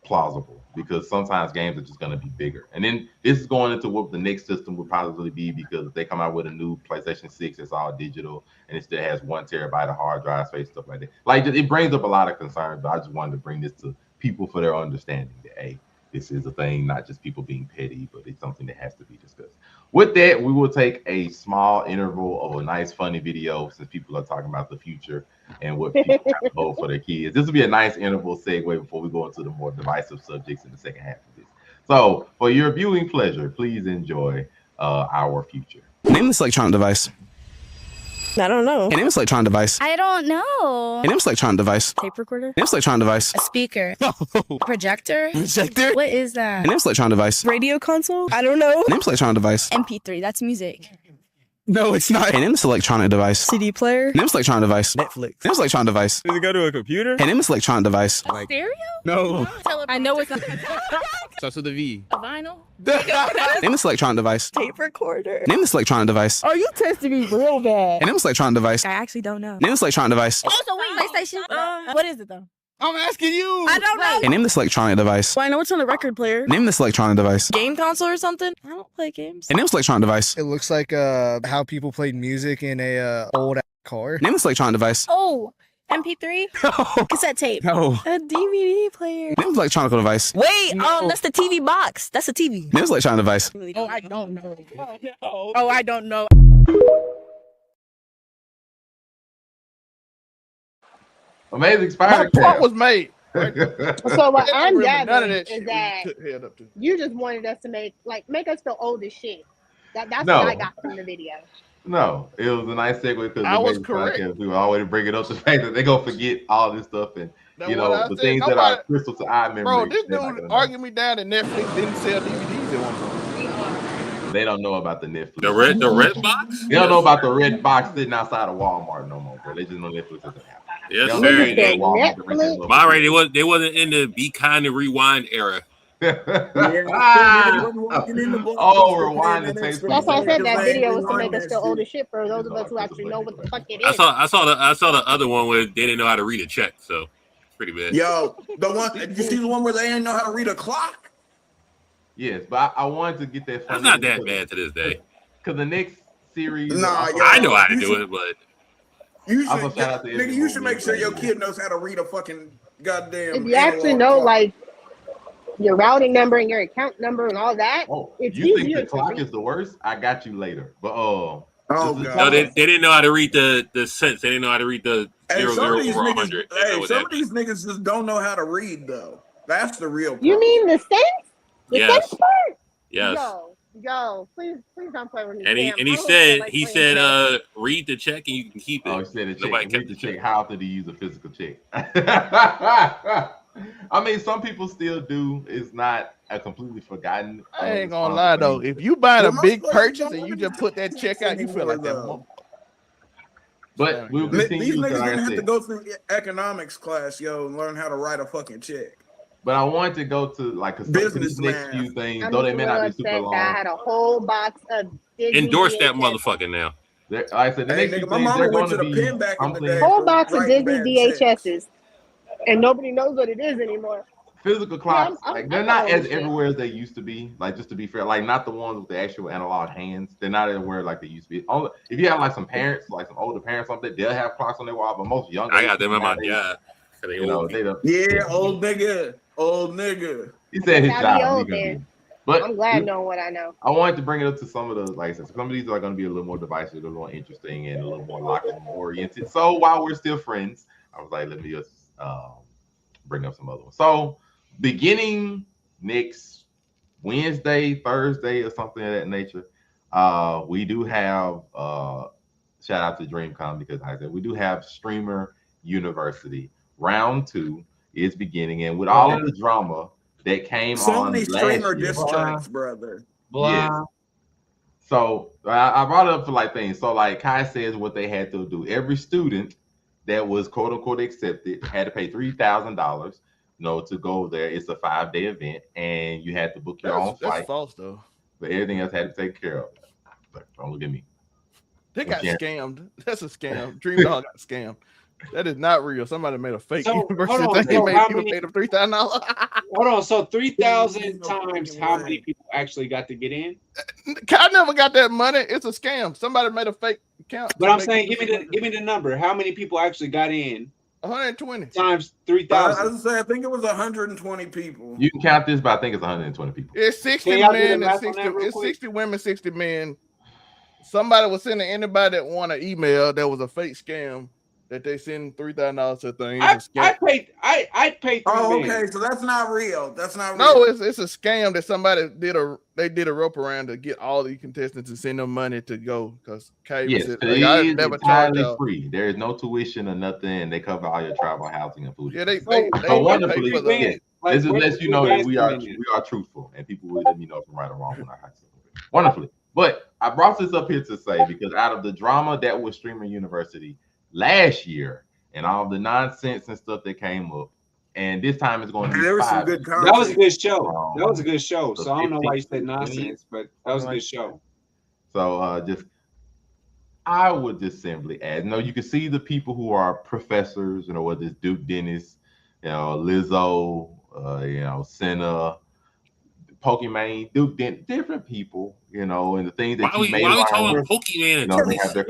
plausible because sometimes games are just going to be bigger. And then this is going into what the next system would probably be, because if they come out with a new PlayStation 6, it's all digital and it still has 1 terabyte of hard drive space, stuff like that. Like it brings up a lot of concerns, but I just wanted to bring this to people for their understanding that, hey, this is a thing, not just people being petty, but it's something that has to be discussed. With that, we will take a small interval of a nice, funny video since people are talking about the future and what people have to vote for their kids. This will be a nice interval segue before we go into the more divisive subjects in the second half of this. So, for your viewing pleasure, please enjoy our future. Name this electronic device. I don't know. Name this electronic device. I don't know. Name this electronic device. Tape recorder? Name this electronic device. A speaker. No. Projector? Projector? What is that? Name this electronic device. Radio console? I don't know. Name this electronic device. MP3, that's music. No, it's not. Name this electronic device. CD player? Name this electronic device. Netflix. Name this electronic device. Does it go to a computer? Name this electronic device. Like, stereo? No. I know it's not. Starts with a V. A vinyl? Name this electronic device. Tape recorder? Name this electronic device. Are you testing me real bad? Name this electronic device. I actually don't know. Name this electronic device. Also, wait, PlayStation? What is it though? I'm asking you. I don't know. And name this electronic device. Well, I know it's on a record player. Name this electronic device. Game console or something? I don't play games. And name this electronic device. It looks like how people played music in a old car. Name this electronic device. Oh, MP3? No. Cassette tape? No. A DVD player? Name this electronic device. Wait, that's the TV box. That's a TV. Name this electronic device. Oh, I don't know. Oh, I don't know. Amazing Spider. What was made? So what I'm gathering is shit that we head up to. you just wanted us to make us feel old as shit. That's No. what I got from the video. No, it was a nice segue because I was correct. We were always bringing up the fact that they're gonna forget all this stuff and That's you what know I the said. things that are crystal to our memory. Bro, this they're not dude gonna know. argued me down that Netflix didn't sell DVDs at one point. They don't know about the Netflix. The red box? They don't know about the red box sitting outside of Walmart no more, bro. They just know Netflix doesn't have it. Yes, They don't sir. know that Walmart can rent that little- My right, they wasn't in the Be Kind and Rewind era. Oh, rewind and taste. That's why I said that video was to make us feel old as shit for those of us who actually know what the fuck it is. I saw the other one where they didn't know how to read a check, so it's pretty bad. Yo, the one you see the one where they didn't know how to read a clock? Yes, but I wanted to get that. That's not that bad to this day. Because the next series, Nah, yo, I know how to do it, but You Also, should, shout out to nigga, you should make sure your kid knows how to read a fucking goddamn. If you actually know like your routing number and your account number and all that, it's you think easier the to clock read. is the worst? I got you later. But God. no, they didn't know how to read the cents. They didn't know how to read the Hey, 0 some of 0 these over niggas, 100. hey, some of these niggas just don't know how to read though. That's the real problem. You mean the cents? The Yes. cents part? Yes. Yo, please don't play with me. And Damn, he I don't said like he playing said games. read the check and you can keep it. Oh, he said a check. Nobody Read kept the the check. check. How often do you use a physical check? I mean, some people still do. It's not a completely forgotten. I ain't gonna lie though. If you buying a big purchase and you just put that check out, you feel like that. But we'll continue. These niggas like gonna have said. to go through economics class, yo, and learn how to write a fucking check. But I wanted to go to like these next few things, though they may not be super long. I had a whole box of Disney Endorse that VHS. motherfucker now. Like I said, the next few my things, mama they're went going to to the be pen back in the day. Whole box of writing Disney bad checks. VHSs, and nobody knows what it is anymore. physical clocks. I'm They're not as shit. everywhere as they used to be. Like, just to be fair, like not the ones with the actual analog hands. They're not everywhere like they used to be. Only if you have like some parents, like some older parents, something, they'll have clocks on their wall. But most young, I got them in my old nigga. He said his job. But I'm glad knowing what I know. I wanted to bring it up to some of the, like I said, some of these are going to be a little more divisive, a little more interesting, and a little more locker room oriented. So while we're still friends, I was like, let me just bring up some other ones. So beginning next Wednesday, Thursday, or something of that nature, we do have shout out to DreamCon, because like I said, we do have Streamer University. Round 2 is beginning, and with all of the drama that came on many last streamer year, diss tracks, brother. yes. So I brought it up for like things. So like Kai says, what they had to do, every student that was quote unquote accepted had to pay $3,000, to go there. It's a 5-day event, and you had to book your own flight. That's false though. But everything else had to take care of. But don't look at me. They got scammed. That's a scam. Dream Dog got scammed. That is not real. Somebody made a fake university. They made people pay them $3,000. Hold on. So 3,000 times how many people actually got to get in? I never got that money. It's a scam. Somebody made a fake account. But I'm saying, give me the number. How many people actually got in? 120 times 3,000. I was say I think it was 120 people. You can count this, but I think it's 120 people. It's 60 men and 60. It's 60 women, 60 men. Somebody was sending anybody that want an email that was a fake scam that they send $3,000 to things. I paid. Oh, okay. So that's not real. That's not real. No, it's a scam that somebody did a rope around to get all the contestants to send them money to go, because Yes, it is entirely free. There is no tuition or nothing, and they cover all your travel, housing, and food. Yeah, they wonderfully. pay for the, Yes, this lets you know that we are truthful, and people will let me know if I'm right or wrong when I say something. Wonderfully. But I brought this up here to say, because out of the drama that was Streamer University last year and all the nonsense and stuff that came up, and this time it's going to be there was some good content. That was a good show. That was a good show. So I don't know why you said nonsense, but that was a good show. So I would just simply add, you can see the people who are professors, whether it's Duke Dennis, Lizzo, Senna, Pokemon, Duke Dennis, different people, and the things that you made. Why are we talking about Pokemon? They have their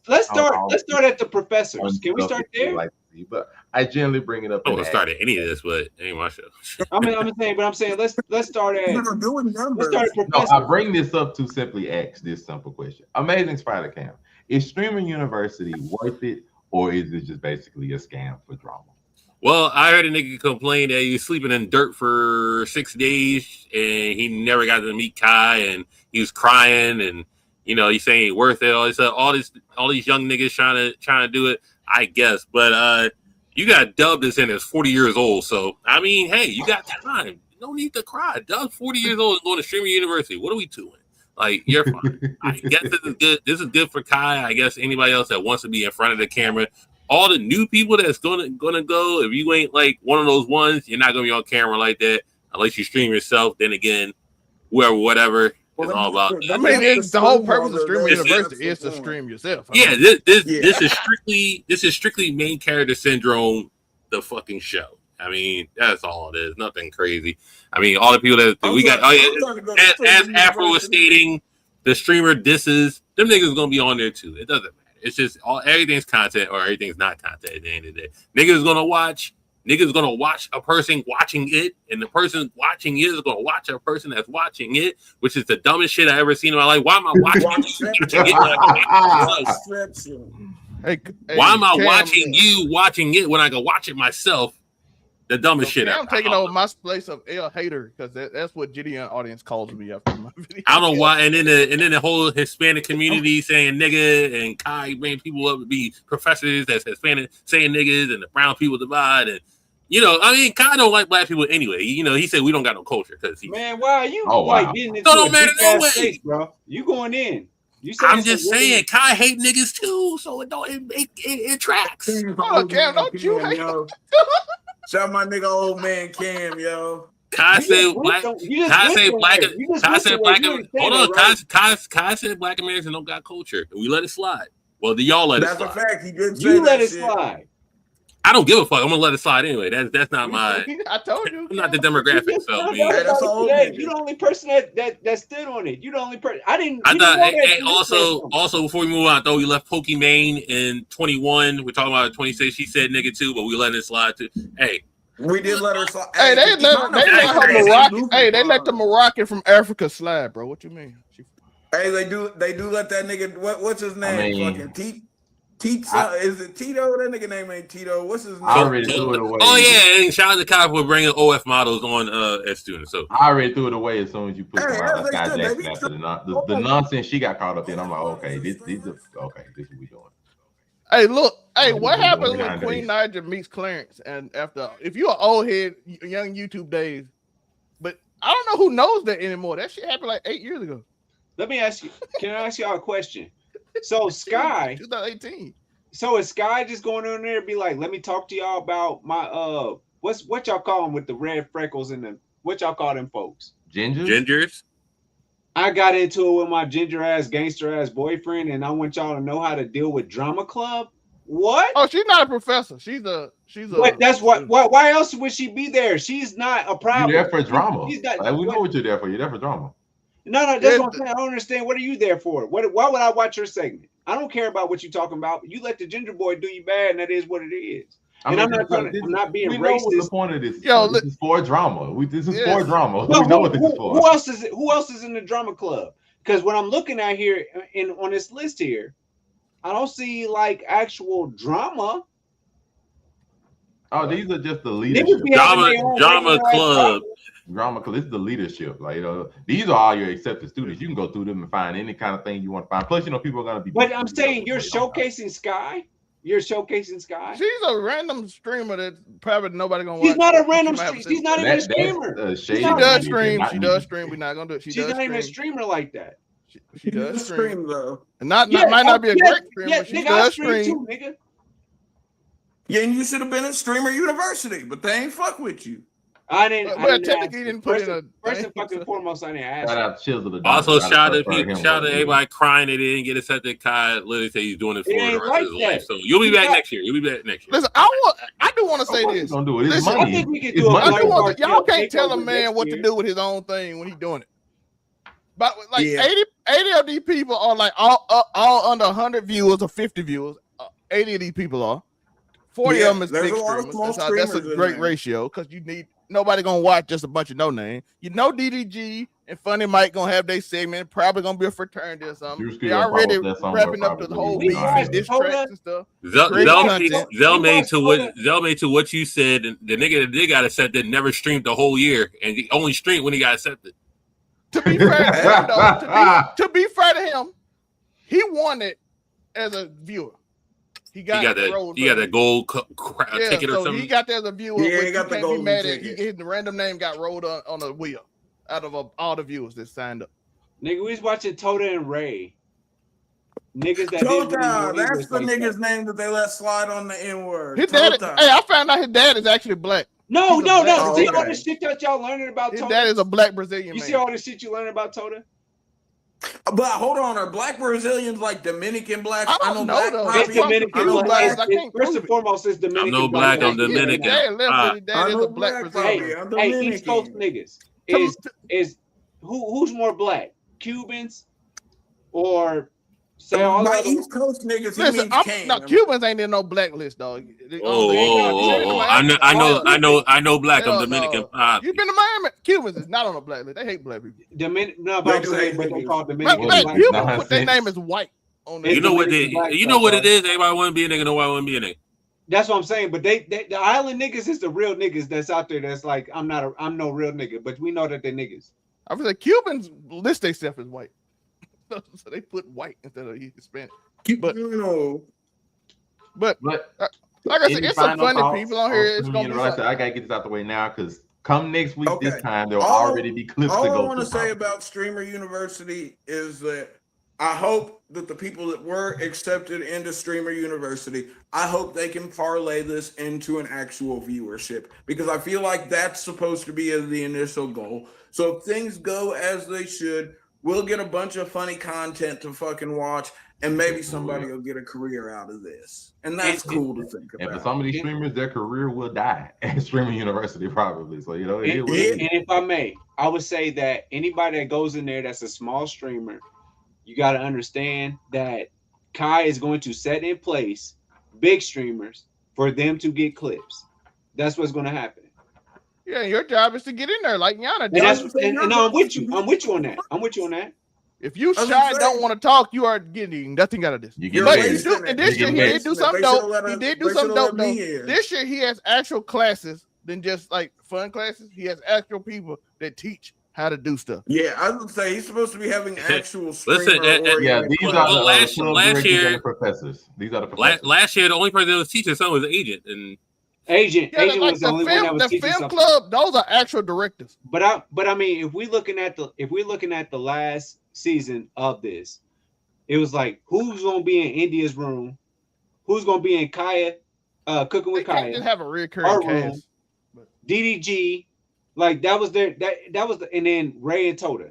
let's start at the professors. Can we start there? But I generally bring it up. I won't start at any of this, but it ain't my show. I'm saying let's start at. We're doing numbers. Let's start at No, I bring this up to simply ask this simple question: Amazing Spider Cam, is Streamer University worth it, or is it just basically a scam for drama? Well, I heard a nigga complain that he was sleeping in dirt for 6 days and he never got to meet Kai, and he was crying, and he's saying he worth it. All these young niggas trying to do it, I guess. But you got Dub that's in his 40 years old, so I mean, hey, you got time. No need to cry. Dub's 40 years old and going to Streamer University. What are we doing? Like, you're fine. I guess this is good. This is good for Kai. I guess anybody else that wants to be in front of the camera. All the new people that's gonna go, if you ain't like one of those ones, you're not gonna be on camera like that unless you stream yourself. Then again, whatever it's all about. I mean, it's the whole purpose of Streamer University is to stream yourself. This is strictly main character syndrome, the fucking show. I mean, that's all it is. Nothing crazy. I mean, all the people that we got. As Afro was stating, the streamer disses, them niggas gonna be on there too. It doesn't matter. It's just everything's content or everything's not content at the end of the day. Niggas gonna watch a person watching it, and the person watching it is gonna watch a person that's watching it, which is the dumbest shit I ever seen in my life. Why am I watching it? Why am I watching you watching it when I can watch it myself? The dumbest shit ever. I'm taking over my place of L Hater, because that's what Gideon audience calls me after my video. I don't know why, and then the whole Hispanic community saying nigga, and Kai bringing people up to be professors that's Hispanic saying niggas, and the brown people divide, and Kai don't like black people anyway. He said we don't got no culture because man, why are you getting into don't matter no way, space, bro? You going in? I'm just saying, Kai hate niggas too, so it tracks. Oh, Cam, don't you hate? Shout my nigga old man Cam, yo. Kai said black. Kai said black. Kai said black. Hold on, Kai said black Americans don't got culture. We let it slide. Well, do y'all let it slide? That's a fact. He did say You let that it shit. slide. I don't give a fuck. I'm gonna let it slide anyway. That's not my. I told you. I'm not the demographic. So I mean, that's old nigga. You the only person that stood on it. You the only person. I didn't. I thought. Hey, also before we move on, I thought we left Pokimane in 21. We're talking about 26. She said nigga too, but we letting it slide too. Hey. We did let her slide. Hey, they let Moroccan. Hey, they let the Moroccan from Africa slide, bro. What you mean? Hey, they do let that nigga. What's his name? Fucking Tito. Is it Tito? That nigga name ain't Tito. What's his name? I already threw it away. Oh yeah, and shout out to Kai for bringing OF models on as students. So I already threw it away as soon as you put them out. Like Sky Jackson after the nonsense she got caught up in. I'm like, okay, this is what we doing. Hey, look. Hey, what happens when Queen Naija meets Clarence? And after, if you're an old head, young YouTube days, but I don't know who knows that anymore. That shit happened like 8 years ago. Let me ask you. Can I ask y'all a question? So Sky, 2018. So is Sky just going on there and be like, let me talk to y'all about my what y'all call them with the red freckles and the what y'all call them folks? Gingers. I got into it with my ginger ass gangster ass boyfriend, and I want y'all to know how to deal with drama club. What? Oh, she's not a professor. She's a. But that's what. Why else would she be there? She's not a problem. You're there for drama. She's not, like, we know what you're there for. You're there for drama. No, that's what I'm saying. I don't understand. What are you there for? Why would I watch your segment? I don't care about what you're talking about. You let the ginger boy do you bad, and that is what it is. I'm not being racist. We know what the point of this. This is for drama. This is for drama. No, we know what this is for. Who else is it? Who else is in the drama club? Because when I'm looking at here on this list here, I don't see like actual drama. Oh, these are just the leadership. Drama club. Drama club. This is the leadership. Like, these are all your accepted students. You can go through them and find any kind of thing you want to find. Plus, people are gonna be. But I'm saying you're showcasing Sky. You're showcasing Sky. She's a random streamer that probably nobody gonna watch. She's not a random. She's not even a streamer. She does stream. She does stream. We're not gonna do it. She's not even a streamer like that. She does stream though. And might not be a great streamer. But she does stream. Too, nigga. Yeah, and you should have been at Streamer University, but they ain't fuck with you. I didn't. But technically, didn't put in a. First and fucking foremost, I didn't ask. Shout out Chills of the Also, shout out to everybody crying they didn't get accepted. Kai literally say he's doing it for the rest of his life. So you'll be back next year. Listen, I do want to say this. Don't do it. It's Listen, money. I think we can do it. Y'all can't tell a man what to do with his own thing when he's doing it. But like 80 of these people are like all under 100 viewers or 50 viewers. 80 of these people are. 40 of them is big streamers. That's a great ratio because you need nobody gonna watch just a bunch of no name. You know DDG and Funny Mike gonna have their segment. Probably gonna be a fraternity or something. They already wrapping up to the whole beef and diss tracks and stuff. Zell made to what you said. The nigga that did got accepted never streamed the whole year, and he only streamed when he got accepted. To be fair to him, though, to be fair to him, he won it as a viewer. He got that gold ticket or something. He got that as a viewer. Yeah, he got the golden ticket. His random name got rolled on a wheel out of all the viewers that signed up. Nigga, we was watching Tota and Ray. Niggas that Tota, that's the nigga's name that they let slide on the N-word. His dad, I found out his dad is actually black. No. See all this shit that y'all learning about his Tota? His dad is a black Brazilian man. You see all this shit you learning about Tota? But hold on, are black Brazilians like Dominican black? I don't know though. It's Dominican black. First and foremost, it's Dominican. I'm no black. I'm Dominican. Dad is a black Brazilian. Hey, East Coast niggas is who's more black? Cubans or say all my East Coast niggas? Listen, Cubans ain't in no blacklist, dog. I know black. I'm Dominican. You been to Miami? Cubans is not on a blacklist. They hate black people. But they call Dominican. Cubans put their name as white on there. You know what it is? Everybody want to be a nigga. Nobody want to be a nigga. That's what I'm saying. But the island niggas is the real niggas that's out there. That's like I'm no real nigga, but we know that they're niggas. I was like Cubans list themselves as white, so they put white instead of Hispanic. But like I said, it's some funny people on here. It's gonna be I gotta get this out the way now because come next week this time there'll already be clips to go. All I want to say about Streamer University is that I hope that the people that were accepted into Streamer University, I hope they can parlay this into an actual viewership, because I feel like that's supposed to be the initial goal. So if things go as they should, we'll get a bunch of funny content to fucking watch, and maybe somebody will get a career out of this. And that's cool to think about. And for some of these streamers, their career will die at Streamer University probably. So, you know, and if I may, I would say that anybody that goes in there that's a small streamer, you got to understand that Kai is going to set in place big streamers for them to get clips. That's what's going to happen. Yeah, your job is to get in there like Yana does. And I'm with you. I'm with you on that. I'm with you on that. If you shy don't want to talk, you are getting nothing out of this. But this year he did do something dope. He did do something dope though. This year he has actual classes than just like fun classes. He has actual people that teach how to do stuff. Yeah, I would say he's supposed to be having actual Listen, these are the last year professors. These are the professors. Last year, the only person that was teaching something was the agent, and agent like was the only one that was the teaching film something. club. Those are actual directors. But I mean, if we're looking at the last season of this, it was like, who's gonna be in India's room? Who's gonna be in Kaya, cooking with Kaya? Just have a recurring cast. DDG. Like that was and then Ray and Tota.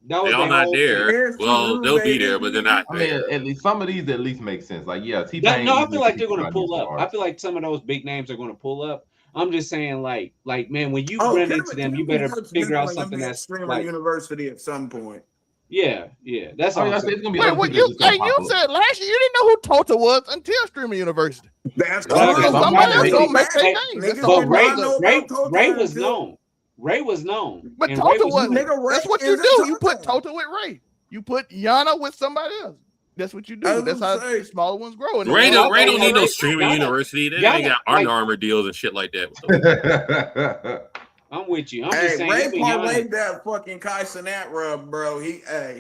That was they're all not there. Well, they'll be there, but they're not. I mean, at least some of these at least make sense. Like, yeah, T-Pain. No, I feel like they're gonna pull up. I feel like some of those big names are gonna pull up. I'm just saying, like man, when you run into them, you better figure out something that's Streamer like University at some point. Yeah. That's all. Wait, what you said last year? You didn't know who Tota was until Streamer University. That's somebody else gonna make their name. But Ray was known. Ray was known. But Tota wasn't. That's what you do. You put Tota with Ray. You put Yana with somebody else. That's what you do. That's how the smaller ones grow. And Ray don't need no streaming university. They got Under Armour deals and shit like that. I'm with you. I'm just saying. Ray parlayed that fucking Kai Cenat rub, bro.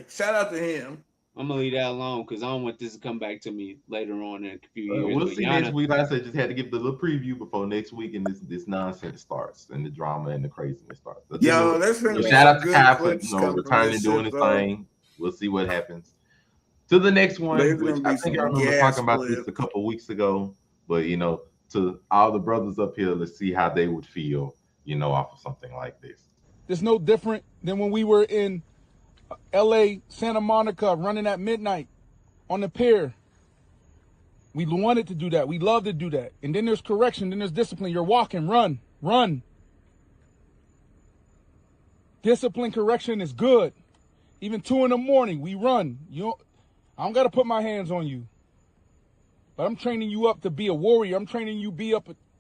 Shout out to him. I'm gonna leave that alone because I don't want this to come back to me later on in a few years. We'll see next week. Like I said, just had to give the little preview before next week, and this nonsense starts, and the drama and the craziness starts. Shout out to Kai for returning and doing his thing. We'll see what happens. To the next one, which I think I remember talking about this a couple weeks ago, but to all the brothers up here, let's see how they would feel, off of something like this. It's no different than when we were in LA, Santa Monica, running at midnight on the pier. We wanted to do that. We love to do that. And then there's correction. Then there's discipline. You're walking, run. Discipline, correction is good. Even 2 a.m, we run. I don't got to put my hands on you. But I'm training you up to be a warrior. I'm training you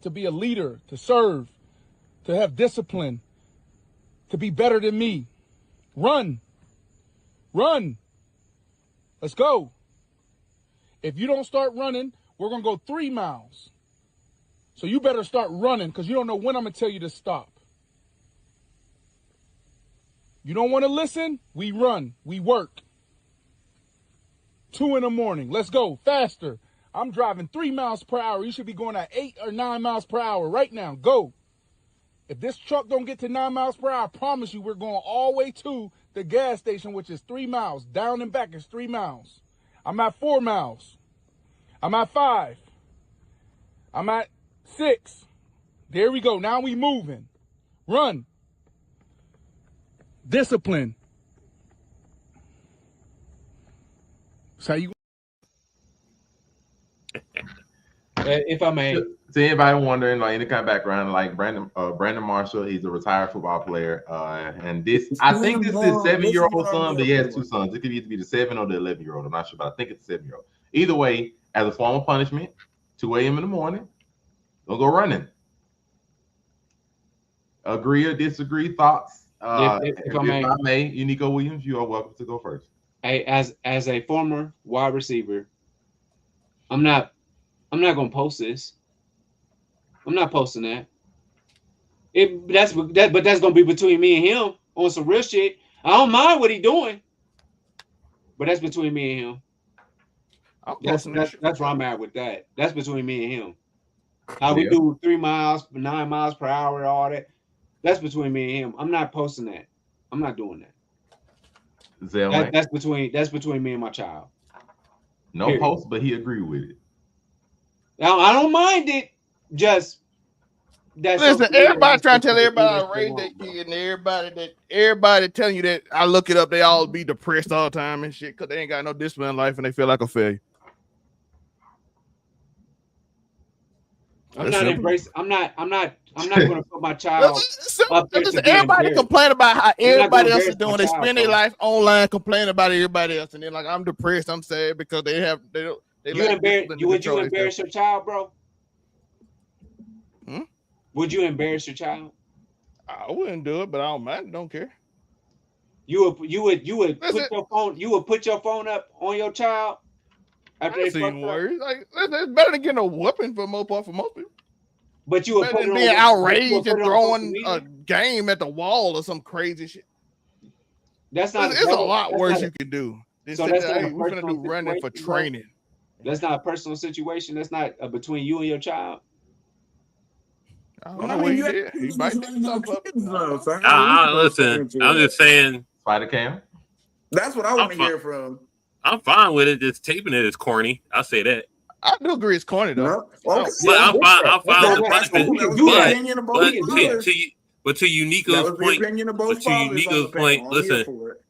to be a leader, to serve, to have discipline, to be better than me. Run. Let's go. If you don't start running, we're going to go 3 miles. So you better start running because you don't know when I'm going to tell you to stop. You don't want to listen? We run. We work. 2 a.m, let's go. Faster. I'm driving 3 miles per hour. You should be going at 8 or 9 miles per hour right now. Go. If this truck don't get to 9 miles per hour, I promise you we're going all the way to the gas station, which is 3 miles. Down and back is 3 miles. I'm at 4 miles. I'm at 5. I'm at 6. There we go. Now we moving. Run. Discipline. That's how you. If I may. To anybody wondering, like any kind of background, like Brandon Marshall, he's a retired football player, and I think this is his 7-year-old son, but he has 2 sons. It could either be the 7 or the 11-year-old. I'm not sure, but I think it's the 7-year-old. Either way, as a form of punishment, 2 a.m. in the morning, they'll go running. Agree or disagree? Thoughts? If I may, Unico Williams, you are welcome to go first. Hey, as a former wide receiver, I'm not gonna post this. I'm not posting that. But that's gonna be between me and him on some real shit. I don't mind what he doing, but that's between me and him. That's where I'm at with that. That's between me and him. How we do 3 miles, 9 miles per hour, all that. That's between me and him. I'm not posting that. I'm not doing that. Zell, That's between me and my child. No Period. post, but he agreed with it. Now I don't mind it. Just that's listen. Everybody trying to tell everybody how to raise their kid, and everybody telling you that I look it up. They all be depressed all the time and shit because they ain't got no discipline in life and they feel like a failure. I'm not embracing. I'm not going to put my child up there to be everybody embarrassed. complain about how everybody else is embarrass my doing. They child, spend their bro. life online complaining about everybody else, and then like I'm depressed, I'm sad because they lack discipline to Would you control embarrass your child, bro? Would you embarrass your child? I wouldn't do it, but I don't mind. Don't care. You would put your phone. You would put your phone up on your child after they I've seen fucked up. worse. Like it's better than getting a whooping for most people. But you would put it on being outraged and throwing social a game at the wall or some crazy shit. That's not. It's a lot worse you can do. So that's not a we're gonna do personal running for situation, bro? training. That's not a personal situation. That's not between you and your child. I don't know what he did. He might do something up. Listen, I'm just saying. Spider Cam. That's what I want to hear from. I'm fine with it. Just taping it is corny. I'll say that. I do agree it's corny though. But I'm fine with punishment. But to Unico's point, listen. To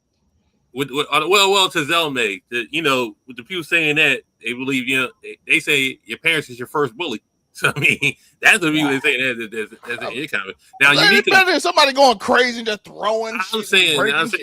Zelme, with the people saying that they believe, they say your parents is your first bully. So I mean, that's what people say that as an comment. Now, it's better than somebody going crazy and just throwing. I'm saying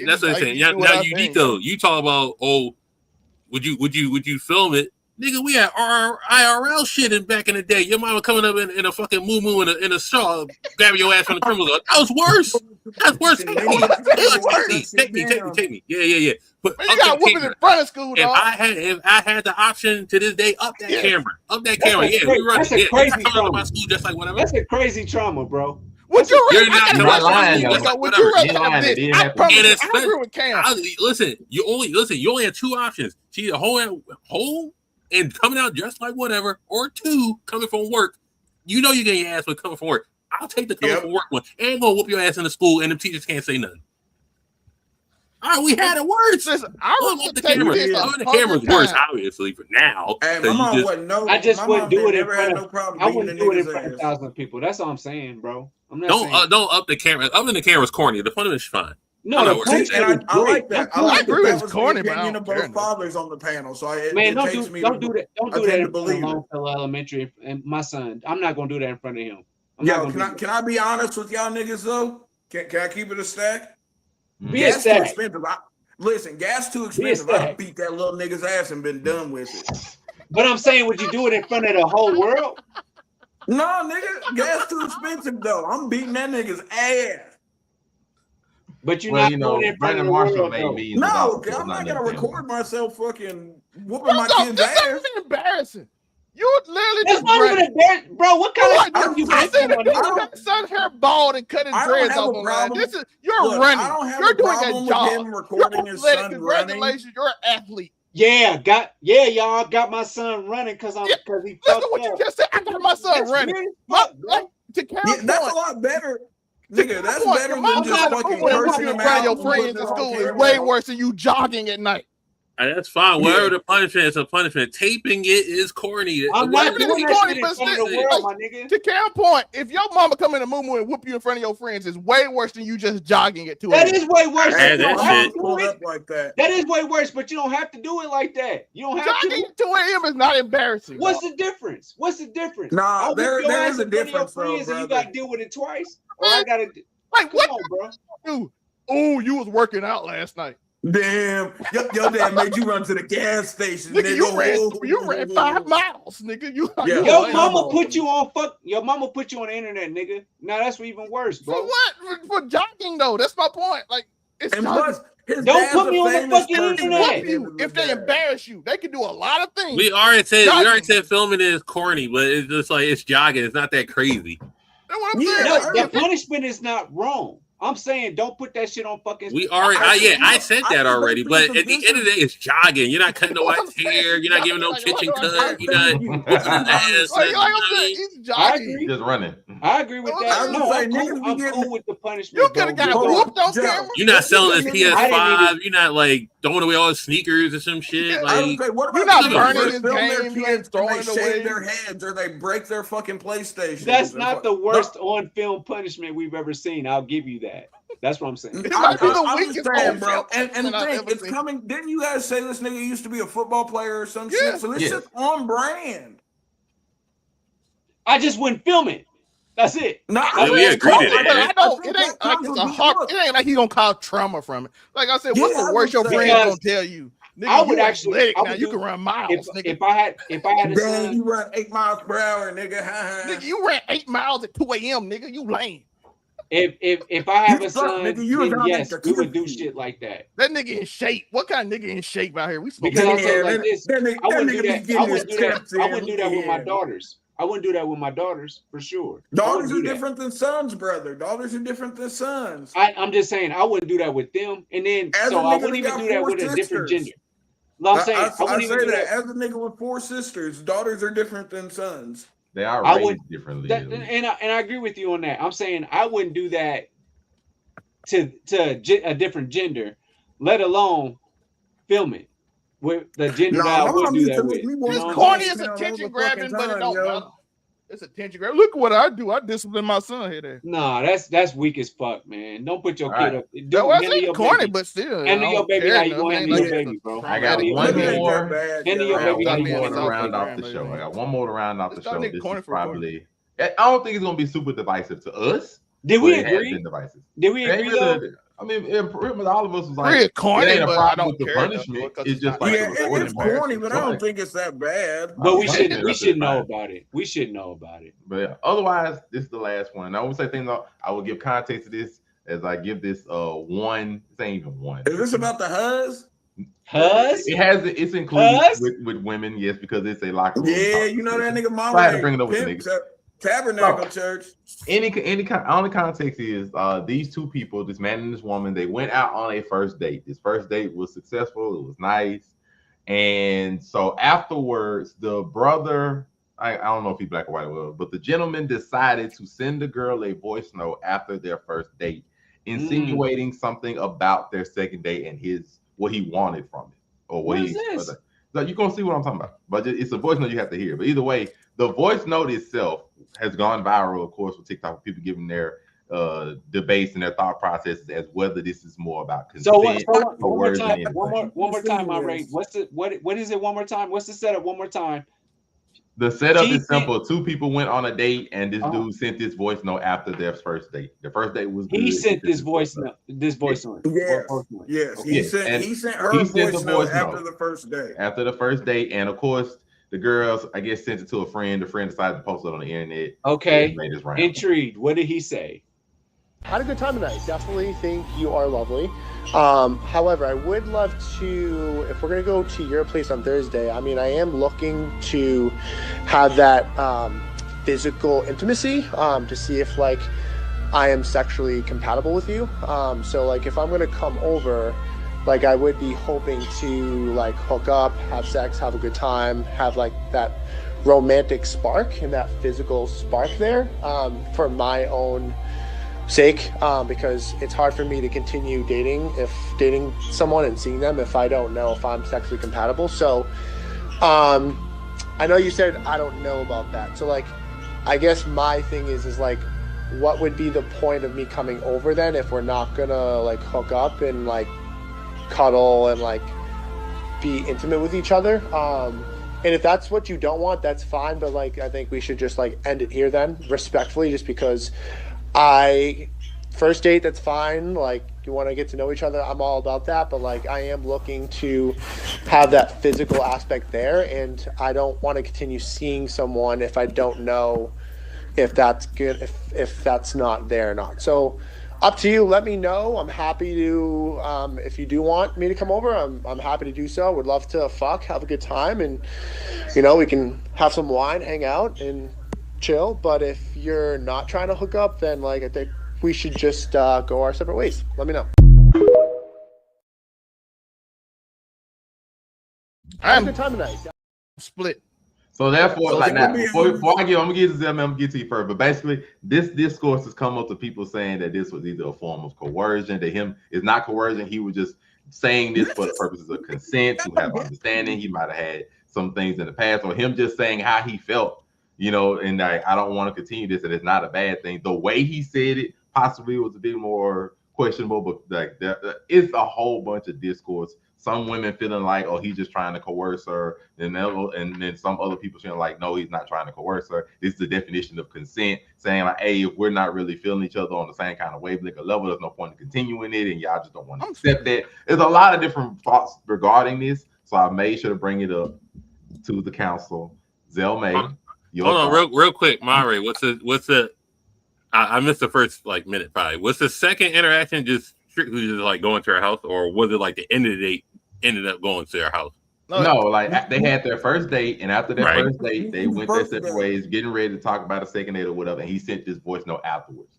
that's what I'm saying. Now, Unico, you talk about would you film it? Nigga, we had IRL shit in back in the day. Your mama coming up in a fucking moo in a straw, grabbing your ass from the criminal. That was worse. That's worse. Take me. Yeah. But man, you got whooping in front of school, dog. If I had the option to this day, up that camera. Yeah, we run. That's a crazy trauma. My school just like whatever. That's a crazy trauma, bro. You're not lying. Would you rather have this? I promise I agree with Cam. Listen. You only have two options. She either home and coming out just like whatever, or two, coming from work. You know you're getting your ass when coming from work. I'll take the coming from work one. And gonna whoop your ass in the school, and the teachers can't say nothing. All right, we had it worse. The camera's worse, obviously, for now. Hey, my mom wouldn't know. I just wouldn't do it in front of. No problem I wouldn't do it in front of 1,000 people. That's all I'm saying, bro. I'm not saying. Don't up the camera. Up in the camera's corny. The punishment's fine. No, I like that. I agree with corny, but I opinion don't of both fathers on the panel. So man, don't do that. Don't do that in front of Longfellow Elementary and my son. I'm not gonna do that in front of him. Can I be honest with y'all niggas though? Can I keep it a stack? Gas too expensive. Listen, gas too expensive. I beat that little nigga's ass and been done with it. But I'm saying, would you do it in front of the whole world? No, nigga, gas too expensive though. I'm beating that nigga's ass. But you're not doing it in front of the world. No, I'm not gonna record myself fucking whooping my kid's ass. That's not embarrassing. You literally that's not even embarrassing, bro. What kind of stuff you got son hair bald and cut his dreads off online. You're running. You're doing a job. Recording his son congratulations, you're an athlete. Y'all got my son running because he fucked up. What you just said. I got my son running. That's a lot better. Nigga, that's better than just fucking cursing him out. Your friends in school is way worse than you jogging at night. That's fine. Whatever the punishment is, a punishment. Taping it is corny. I'm not doing that shit in front of the world, my nigga. To Cam's point, if your mama come in a moo and whoop you in front of your friends, it's way worse than you just jogging at 2 a.m. That is way worse. That is way worse, but you don't have to do it like that. You don't have jogging at 2 a.m. is not embarrassing. What's the difference? Nah, there is a difference, bro. You got to deal with it twice. Or I got to. Like what, bro? Oh, you was working out last night. Damn, your dad made you run to the gas station. Nigga, you ran 5 miles, nigga. Your mama put you on the internet, nigga. Now that's even worse, bro. For what? For jogging though. That's my point. Like, it's plus, don't put me on the fucking internet. If they embarrass you, they can do a lot of things. We already said filming is corny, but it's just like it's jogging. It's not that crazy. The punishment is not wrong. I'm saying don't put that shit on fucking. We already, I said that already. But at the end of the day, it's jogging. You're not cutting nobody's hair. You're not giving no kitchen cut. You're not whooping his ass. He's jogging. I agree. Just running. I agree with that. No, I'm cool with the punishment. You could have got whooped on camera. You're not selling his PS5. You're not like throwing away all his sneakers or some shit. Like you're not burning his game. You ain't throwing it away. Their heads or they break their fucking PlayStation. That's not the worst on film punishment we've ever seen. I'll give you that. That's what I'm saying. I'm just saying, bro. And the thing, it's coming. Didn't you guys say this nigga used to be a football player or some shit? So this is on brand. I just wouldn't film it. That's it. No, we agree to that. I don't. It ain't like it's a hard. It ain't like he's gonna cause trauma from it. Like I said, what's the worst your friend gonna tell you? Nigga, I would actually. Now you can run miles. If I had a son, you run 8 miles per hour, nigga. Nigga, you ran 8 miles at 2 a.m. Nigga, you lame. If I have a son, then yes, we would do shit like that. That nigga in shape. What kind of nigga in shape out here? We because I'm saying like this. I wouldn't do that. I wouldn't do that with my daughters. I wouldn't do that with my daughters for sure. Daughters are different than sons, brother. Daughters are different than sons. I'm just saying I wouldn't do that with them, and then so I wouldn't even do that with a different gender. No, I'm saying I wouldn't even do that. As a nigga with 4 sisters, daughters are different than sons. They are raised differently. And I agree with you on that. I'm saying I wouldn't do that to a different gender, let alone film it with the gender that I would do that with. It's corny as attention grabbing, but it don't matter. It's attention grabbing. Look what I do. I discipline my son here. There. Nah, that's weak as fuck, man. Don't put your kid up. That wasn't corny, but still. Handle your baby how you gonna handle your baby, bro. I got one more. Handle your baby how you to round off the show. I got one more to round off the show. This is probably. I don't think it's gonna be super divisive to us. Did we agree? Did we agree though? I mean, all of us was like, it's corny, it ain't a but problem I with don't the care punishment. It's just like it's corny, but I don't think it's that bad. But we should know about it. We should know about it. But yeah, otherwise, this is the last one. I would say things. I will give context to this as I give this one. This ain't even one. Is this about the huzz? Huzz? It's included with women, yes, because it's a locker room. Yeah, you know that nigga mama. I had to bring it over to niggas. Tabernacle Church. Any only context is these two people, this man and this woman, they went out on a first date. This first date was successful. It was nice, and so afterwards, the brother, I don't know if he's black or white, but the gentleman decided to send the girl a voice note after their first date, insinuating something about their second date and what he wanted from it, or what he. You're gonna see what I'm talking about, but it's a voice note you have to hear. But either way, the voice note itself has gone viral, of course, with TikTok, with people giving their debates and their thought processes as whether this is more about consent. So one more time, my rate. What is it? One more time. What's the setup? One more time. The setup is simple. 2 people went on a date, and this dude sent this voice note after their first date. The first date was good. He sent this voice note. Yes. He sent her voice note after the first date. After the first date, and of course, the girls, I guess, sent it to a friend. The friend decided to post it on the internet. Okay. Intrigued. What did he say? Had a good time tonight. Definitely think you are lovely. However, I would love to, if we're going to go to your place on Thursday, I mean, I am looking to have that physical intimacy to see if, like, I am sexually compatible with you. So, like, if I'm going to come over, like, I would be hoping to, like, hook up, have sex, have a good time, have, like, that romantic spark and that physical spark there for my own sake, because it's hard for me to continue dating someone and seeing them if I don't know if I'm sexually compatible. So I know you said I don't know about that, so like I guess my thing is like, what would be the point of me coming over then if we're not gonna like hook up and like cuddle and like be intimate with each other? And if that's what you don't want, that's fine, but like I think we should just like end it here then, respectfully, just because first date, that's fine. Like, you want to get to know each other, I'm all about that. But like, I am looking to have that physical aspect there, and I don't want to continue seeing someone if I don't know if that's good, if that's not there or not. So, up to you. Let me know. I'm happy to. If you do want me to come over, I'm happy to do so. Would love to have a good time, and we can have some wine, hang out, and chill. But if you're not trying to hook up, then like I think we should just go our separate ways. Let me know. I had a good time tonight. Split. So therefore, like now, before I get, I'm gonna get to them. I'm gonna get to you first. But basically, this discourse has come up to people saying that this was either a form of coercion. That him is not coercion. He was just saying this for the purposes of consent, to have understanding. He might have had some things in the past, or him just saying how he felt, you know, and like, I don't want to continue this, and it's not a bad thing. The way he said it possibly was a bit more questionable, but like it's a whole bunch of discourse. Some women feeling like, oh, he's just trying to coerce her, and then some other people feeling like, no, he's not trying to coerce her. This is the definition of consent, saying like, hey, if we're not really feeling each other on the same kind of wavelength or level, there's no point in continuing it, and y'all just don't want to accept that. There's a lot of different thoughts regarding this, so I made sure to bring it up to the council. Zell May, hold on, real quick, Mare, what's the? I missed the first like minute probably. What's the second interaction? Just strictly just like going to her house, or was it like the end of the date ended up going to her house? No, like they had their first date, and after their first date, they went their separate ways, getting ready to talk about a second date or whatever. And he sent this voice note afterwards.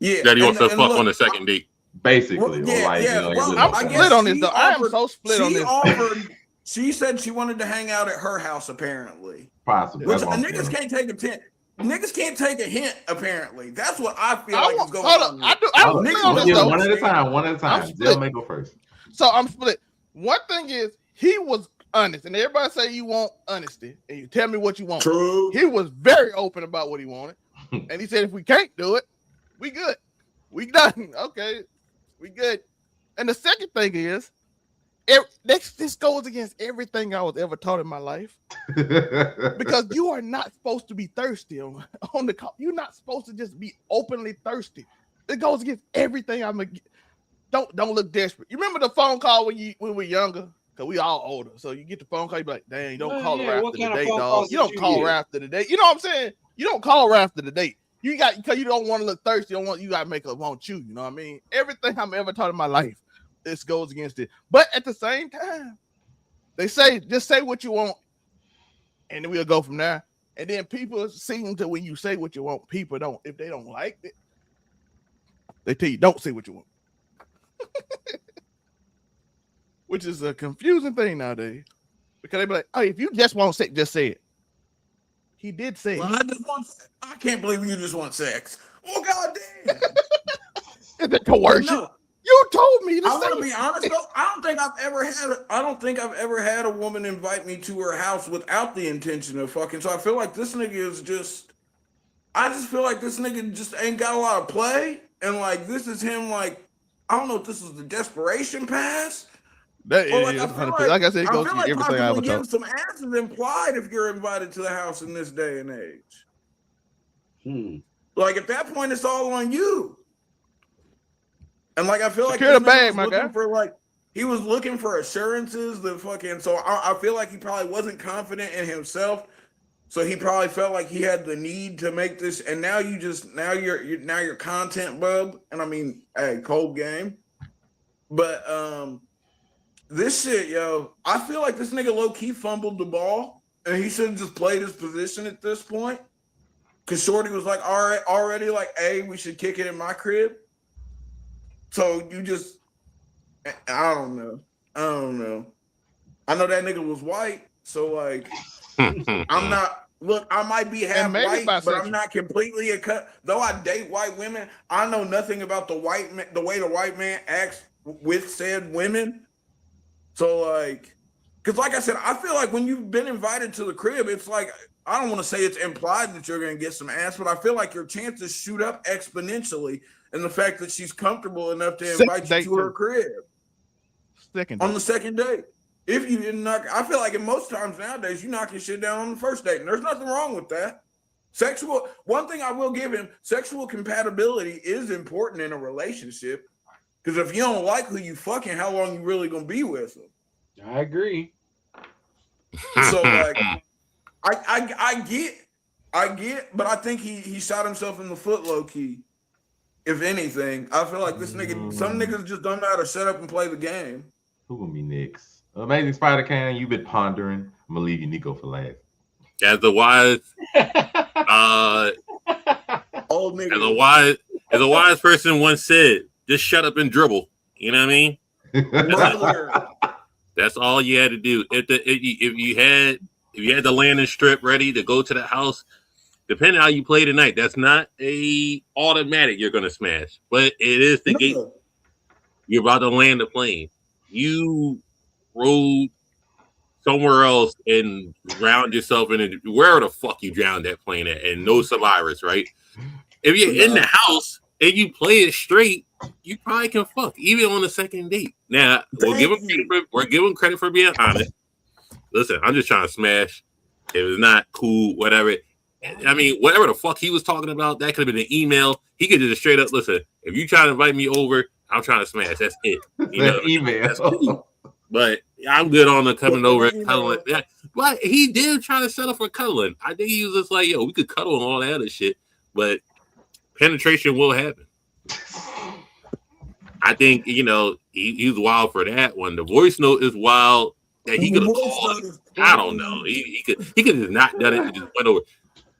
Yeah, that he wants to fuck on the second date. Basically, I'm split on this though. I am so split on this. She said she wanted to hang out at her house, apparently. Possibly. Which niggas can't take a hint. Niggas can't take a hint, apparently. That's what I feel like is going on. One at a time. One at a time. They'll make go first. So I'm split. One thing is, he was honest, and everybody say you want honesty, and you tell me what you want. True. He was very open about what he wanted, and he said, if we can't do it, we good. We done. Okay, we good. And the second thing is, this goes against everything I was ever taught in my life, because you are not supposed to be thirsty on the call. You're not supposed to just be openly thirsty. It goes against everything. Don't look desperate. You remember the phone call when we were younger? Because we all older. So you get the phone call, you be like, dang, you don't call her after the date, dog. You don't call her after the date. You know what I'm saying? You don't call her after the date. You got, because you don't want to look thirsty. You got to make her want you. You know what I mean? Everything I'm ever taught in my life, this goes against it. But at the same time, they say, just say what you want, and then we'll go from there. And then people seem to, when you say what you want, people don't, if they don't like it, they tell you, don't say what you want. Which is a confusing thing nowadays, because they be like, "Oh, if you just want sex, just say it." He did say it. I can't believe you just want sex. Oh goddamn! Is it coercion? No. You told me. I want to be honest though. I don't think I've ever had a woman invite me to her house without the intention of fucking. So I feel like this nigga is just. I just feel like this nigga just ain't got a lot of play, and like this is him. Like I don't know if this is the desperation pass. Like I said, it goes through everything I ever taught. Some ass is implied if you're invited to the house in this day and age. Like at that point, it's all on you. And like I feel like secure the bag, my guy. He was looking for assurances. So I feel like he probably wasn't confident in himself. So he probably felt like he had the need to make this. And now you're content bub. And I mean, hey, cold game. But this shit, yo, I feel like this nigga low-key fumbled the ball, and he should have just played his position at this point. Because Shorty was like, all right, already like, hey, we should kick it in my crib. So you just, I don't know. I know that nigga was white, so like, I might be half white, but I'm not completely a cut. Though I date white women, I know nothing about the way the white man acts with said women. So like, because like I said, I feel like when you've been invited to the crib, it's like, I don't want to say it's implied that you're going to get some ass, but I feel like your chances shoot up exponentially in the fact that she's comfortable enough to invite you to her crib on the second date. If you didn't knock, I feel like in most times nowadays, you knock your shit down on the first date, and there's nothing wrong with that. One thing I will give him, sexual compatibility is important in a relationship. Because if you don't like who you fucking, how long you really gonna be with them? I agree. So like, I get, but I think he shot himself in the foot low key. If anything, I feel like this nigga, some niggas just don't know how to shut up and play the game. Who gonna be next? Amazing Spider Can, you've been pondering. I'm gonna leave you Nico for last. As the wise, old nigga. As a wise person once said, just shut up and dribble. You know what I mean? That's all you had to do. If you had the landing strip ready to go to the house, depending on how you play tonight, that's not a automatic you're gonna smash, but it is the gate. You're about to land the plane. You rode somewhere else and drowned yourself in it, wherever the fuck you drowned that plane at, and no survivors, right? If you're in the house and you play it straight, you probably can fuck even on the second date. Now we're giving credit for being honest. Listen, I'm just trying to smash. It was not cool, whatever. I mean, whatever the fuck he was talking about, that could have been an email. He could just straight up listen. If you try to invite me over, I'm trying to smash. That's it. You know, email. That's cool. But I'm good on the coming over and cuddling. Yeah. But he did try to settle for cuddling. I think he was just like, yo, we could cuddle and all that other shit. But penetration will happen. I think, you know, he's wild for that one. The voice note is wild. That he could have called. I don't know. He could have not done it and just went over.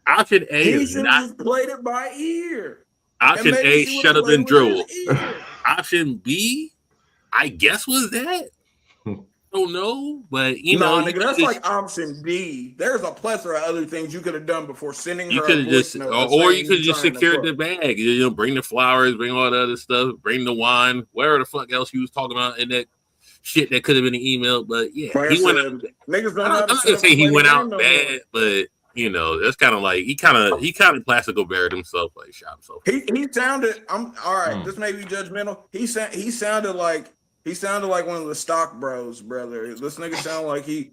Option A He is should not. just played it by ear. Option A, shut up and dribble. Option B, I guess was that. Don't know, but you know, nigga, that's like option D. There's a plethora of other things you could have done before sending her. You could have just, or you could have just secured the bag. You know, bring the flowers, bring all the other stuff, bring the wine, whatever the fuck else you was talking about in that shit that could have been an email. But yeah, he went. I'm not gonna say he went out bad, but you know, that's kind of like he kind of plastical buried himself, like shot himself. He sounded. I'm all right. This may be judgmental. He sounded like. He sounded like one of the stock bros, brother. This nigga sound like he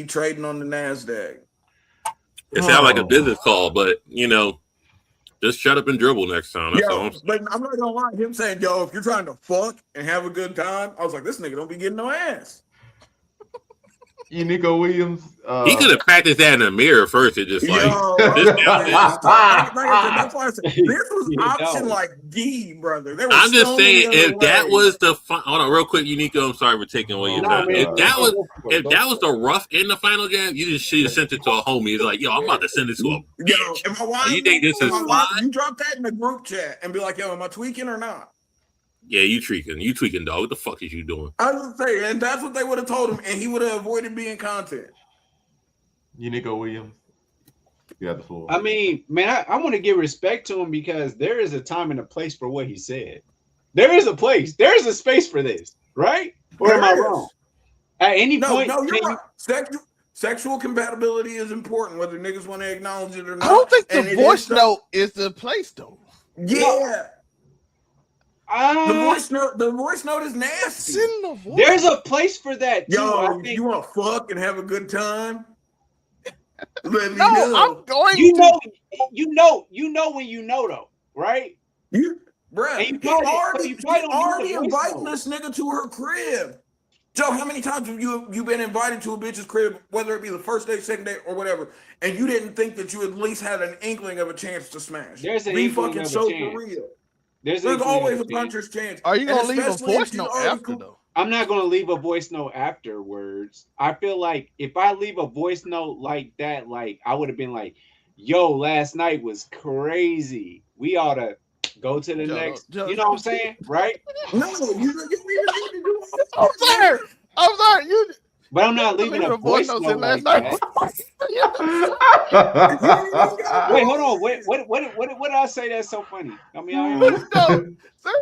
trading on the NASDAQ. It sounded like a business call, but you know, just shut up and dribble next time. That's all I'm saying. But I'm not gonna lie, him saying, yo, if you're trying to fuck and have a good time, I was like, this nigga don't be getting no ass. Nico Williams. He could have practiced that in the mirror first and just like that's why I said this was option like D, brother. I'm just saying if that was the hold on real quick, Unico. I'm sorry for taking away your time. If that was the rough in the final jam, you just should have sent it to a homie. It's like, yo, I'm about to send it to him. Yo, you think this is fly? You drop that in the group chat and be like, yo, am I tweaking or not? Yeah, you tweaking, dog. What the fuck is you doing? I was saying, and that's what they would have told him, and he would have avoided being content. Nico Williams. You got the floor. I mean, man, I want to give respect to him because there is a time and a place for what he said. There is a place. There is a space for this, right? Or am I wrong? At any point, no, you're right. Sexual compatibility is important, whether niggas want to acknowledge it or not. I don't think the voice note is the place, though. Yeah. The voice note is nasty. There's a place for that too. Yo, you want to fuck and have a good time? Let me No, know. I'm going You to. know when you know though, right? Bruh, And you already inviting this nigga to her crib. Joe, how many times have you been invited to a bitch's crib, whether it be the first date, second date, or whatever, and you didn't think that you at least had an inkling of a chance to smash? There's an Be inkling fucking of a so chance. for real. There's always a puncher's chance. Are you gonna And leave a especially voice if you note already after though? I'm not gonna leave a voice note afterwards. I feel like if I leave a voice note like that, like I would have been like, "Yo, last night was crazy. We ought to go to the next." You know what I'm saying, right? No, you don't even need to do it. I'm sorry. You. But I'm not leaving a voice note like that. Wait, hold on. What did I say that's so funny? I mean, no, if you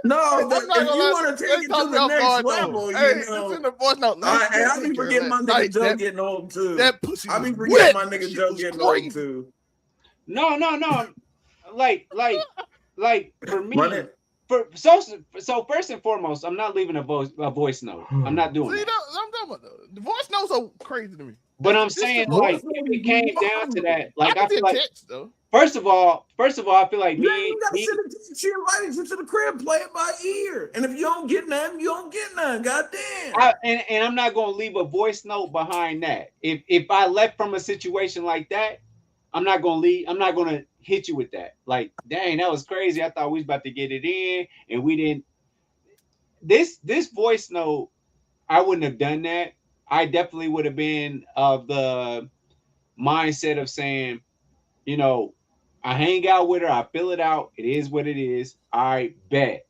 want to take it to the next level, it's in the voice note. I be forgetting my nigga Joe getting old too. That pussy. I be forgetting my nigga Joe getting old too. No. Like for me. So first and foremost, I'm not leaving a voice note. I'm not doing See, that. I'm talking about the voice notes are crazy to me. But I'm saying, like, if it came down to that, like, I feel like, text, though. first of all, I feel like she invited you to the crib, play it by ear. And if you don't get none, you don't get none. Goddamn. And I'm not gonna leave a voice note behind that. If I left from a situation like that, I'm not gonna hit you with that. Like, dang, that was crazy. I thought we was about to get it in, and we didn't. This voice note, I wouldn't have done that. I definitely would have been of the mindset of saying, you know, I hang out with her. I fill it out. It is what it is. I bet.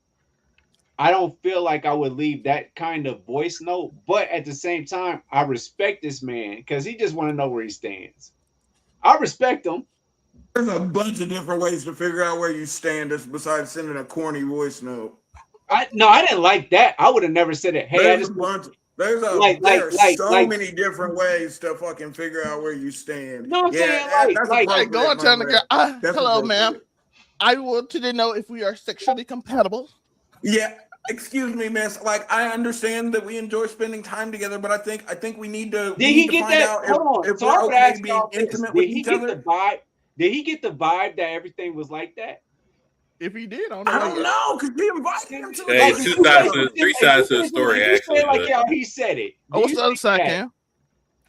I don't feel like I would leave that kind of voice note, but at the same time, I respect this man because he just want to know where he stands. I respect him. There's a bunch of different ways to figure out where you stand besides sending a corny voice note. I didn't like that. I would have never said it. Hey, There's so many different ways to fucking figure out where you stand. No, I'm saying like going to the guy. Hello, ma'am. I wanted to know if we are sexually compatible. Yeah. Excuse me, miss. Like, I understand that we enjoy spending time together, but I think we need to. Did he get that? Hold on. If So we're I would okay ask being y'all this. intimate with each other. Did he get the vibe that everything was like that? If he did, I don't know, because we invited him to. Hey, three sides to the story. Actually, like he said it. Oh, what's the other side, Cam?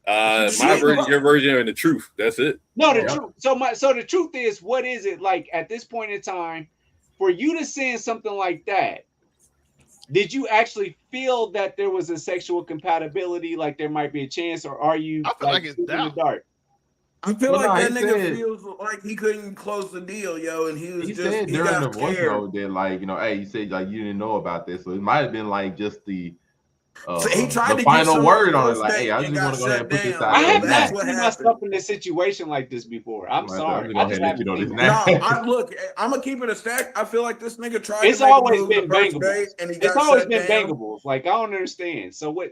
My version, your version, and the truth. That's it. No, the truth. So the truth is, what is it like at this point in time for you to send something like that? Did you actually feel that there was a sexual compatibility, like there might be a chance, or are you I feel like it's in the dark? I feel like that nigga feels like he couldn't close the deal, yo, and he said during the voice note that, like, you know, hey, you said like you didn't know about this, so it might have been like just the so he tried the to final word on it, like, hey, I just want to go ahead and put this out. I have not seen myself in this situation like this before. I'm sorry. I'm gonna keep it a stack. I feel like this nigga tried. It's to make always a move been the first bangables. day and he It's got always shut been down. bangables. Like, I don't understand. So what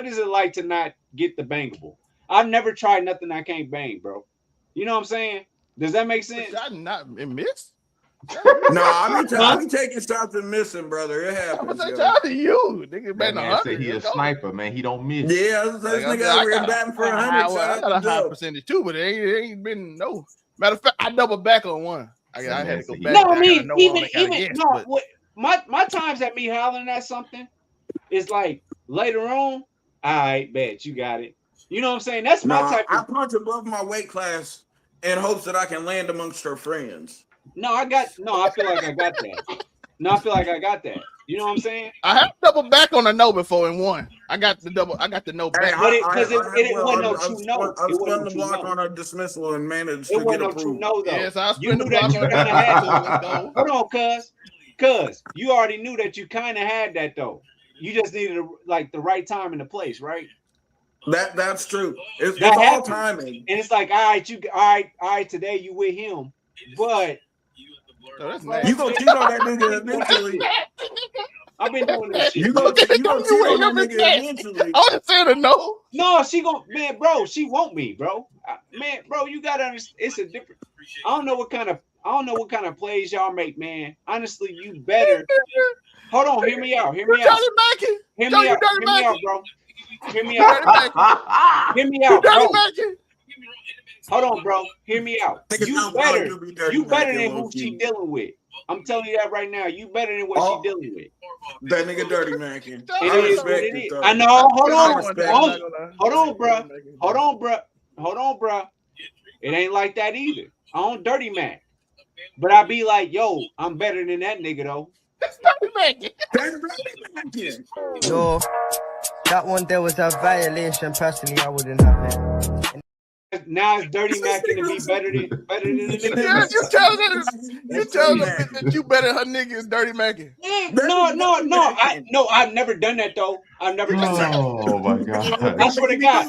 is it like to not get the bangable? I've never tried nothing I can't bang, bro. You know what I'm saying? Does that make sense? I not miss. No, I be taking shots and missing, brother. It happens. I'm gonna take shots to you, nigga. That man said he a sniper, man. He don't miss. Yeah, this nigga out here batting for 100. I got a high percentage too, but it ain't been no. Matter of fact, I doubled back on one. I had to go back. No, I mean, my times at me hollering at something is like later on. I bet you got it. You know what I'm saying? That's my type. I punch above my weight class in hopes that I can land amongst her friends. I feel like I got that. You know what I'm saying? I have double back on a no before and one. I got the no back. But it wasn't no true no. I spun the block on a dismissal and managed to get approved. True no, though. Yes, I you knew that you kind of had to. Hold on, cuz you already knew that you kind of had that though. You just needed the right time and the place, right? That's true. It's all timing. And it's like, all right, today you with him, but you gonna cheat on that nigga eventually. I've been doing this shit. You gonna cheat on that nigga eventually. I was saying a no. No, she won't me, bro. Man, bro, you gotta understand. It's a different. I don't know what kind of plays y'all make, man. Honestly, you better. Hold on, hear me out. Hear me out, bro. Hear me out. Hear me out, bro. Hold on, bro. Hear me out. You better than who she dealing with. I'm telling you that right now. You better than what she dealing with. That nigga dirty macking. It is what it is. I know. Hold on, bro. It ain't like that either. I don't dirty mac. But I be like, yo, I'm better than that nigga though. That's dirty macking. Yo, that one there was a violation. Personally, I wouldn't have it. Now it's dirty macking to be better than the nigga. Yeah, you tell them that you better than her nigga is dirty macking. No, I've never done that though. I've never done that. Oh my god! I swear to God,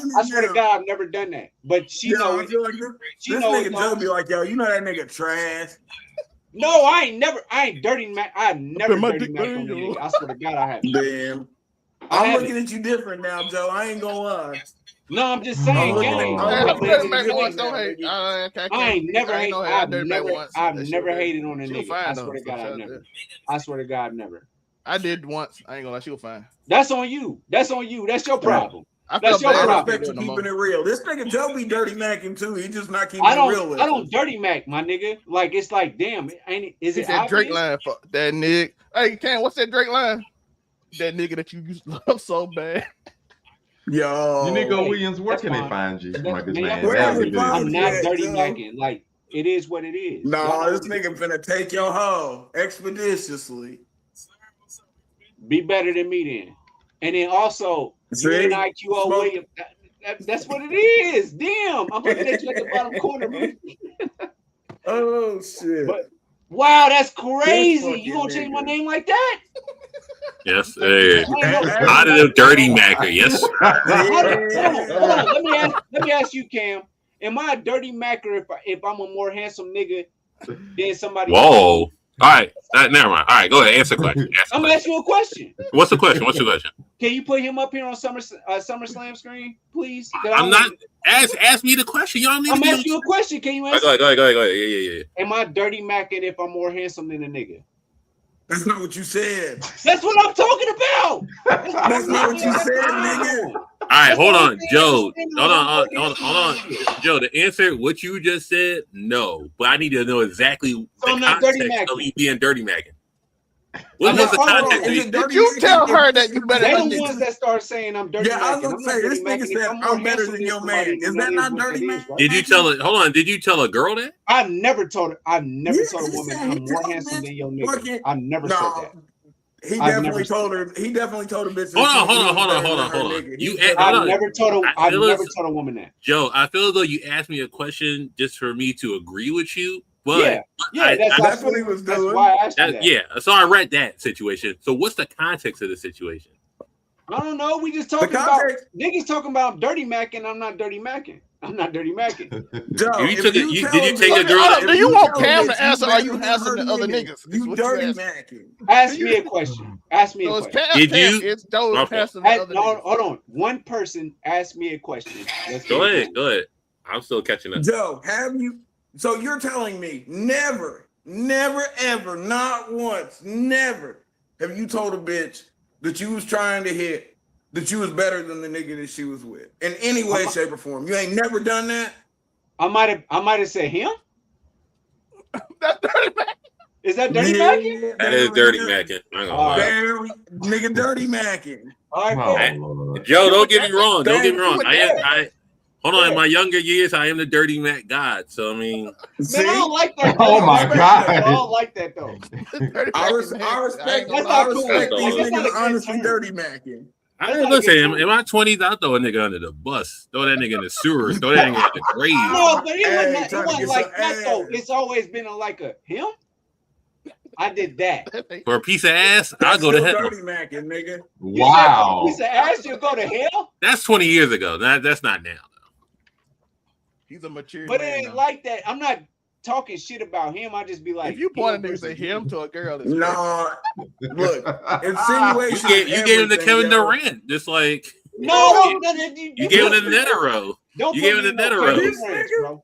I've never done that. But she knows. I feel like this nigga Joe be like, yo, you know that nigga trash. No, I ain't dirty mac. I've never dirty mac on the nigga. I swear to God, I haven't. Damn. I'm looking at you different now, Joe. I ain't gonna lie. No, I'm just saying. I've never hated on a nigga. I swear to God, never. I did once. I ain't gonna lie, she was fine. That's on you. That's your problem. That's your problem. I respect you keeping it real. This nigga Joe be dirty macking too. He just not keeping it real with I don't dirty mac, my nigga. Like, it's like, damn, is it that Drake line for that nigga? Hey, Cam, what's that Drake line? That nigga that you used to love so bad. Yo, Nico Williams, where can they find you, my good man? I'm not dirty macking. Like, it is what it is. No, this nigga finna take your hoe expeditiously. Be better than me then. And then also, IQ Williams. That's what it is. Damn, I'm looking at you at the bottom corner, man. Oh shit! But, wow, that's crazy. You gonna change my name like that? Yes. Hey. Out of the dirty Macker. Yes. Hold on. Let me ask you, Cam. Am I a dirty Macker if I'm a more handsome nigga than somebody? Whoa. All right. Never mind. All right. Go ahead. Answer the question. I'm gonna ask you a question. What's the question? What's the question? Can you put him up here on SummerSlam screen, please? I'm not. Ask me the question. Y'all need. I'm asking you a question. Can you answer? Go ahead. Yeah. Am I dirty Macking if I'm more handsome than a nigga? That's not what you said. That's what I'm talking about. That's not what you said, nigga. All right, hold on, Joe. Hold on, Joe. The answer, what you just said, no. But I need to know exactly the context of you being dirty Macking. What was the context? Did you tell her that you better? They're the ones that start saying I'm dirty. Yeah, I was gonna say this nigga said I'm better than your man. Is that not dirty, man? Did you tell it? Hold on. Did you tell a girl that? I never told her. I never told a woman I'm more handsome than your nigga. I never said that. He definitely told her. He definitely told a bitch. Hold on. I never told a woman that. Joe, I feel as though you asked me a question just for me to agree with you. But that's what he was doing. That's why I asked you that. Yeah, so I read that situation. So what's the context of the situation? I don't know. We just talking about niggas talking about dirty Macking. I'm not dirty Macking. I'm not dirty Macking. Joe, did you take a girl? Do you want Cam to answer? Are you handsome than other niggas? You dirty Macking. Ask me a question. Ask me a question. Did you? It's Joe handsome than other niggas. Hold on. One person asked me a question. Go ahead. I'm still catching up. Joe, have you? So you're telling me never, ever, not once, never have you told a bitch that you was trying to hit that you was better than the nigga that she was with in any way, shape, or form? You ain't never done that? I might have said him. That's dirty Macking. Is that dirty Macking? That is dirty Macking. Nigga, dirty Macking. All right, Joe, don't get me wrong. Hold on, in my younger years, I am the dirty Mac god. So I mean, man, I don't like that. Oh my god, I don't like that though. I respect these niggas honestly dirty Macking. Listen, in my 20s, I throw a nigga under the bus, throw that nigga in the sewers, throw that nigga in the grave. No, but it wasn't like that though. It's always been like a him. I did that. For a piece of ass, I'll go to hell. Dirty Macking, nigga. Wow. Piece of ass, you go to hell? That's 20 years ago. That's not now. He's a mature but man. It ain't like that. I'm not talking shit about him. I just be like, if you point a nigga say him to a girl, it's no. Look, insinuation. You gave him to Kevin Durant, just like you gave him to Netero. You gave him to Netero.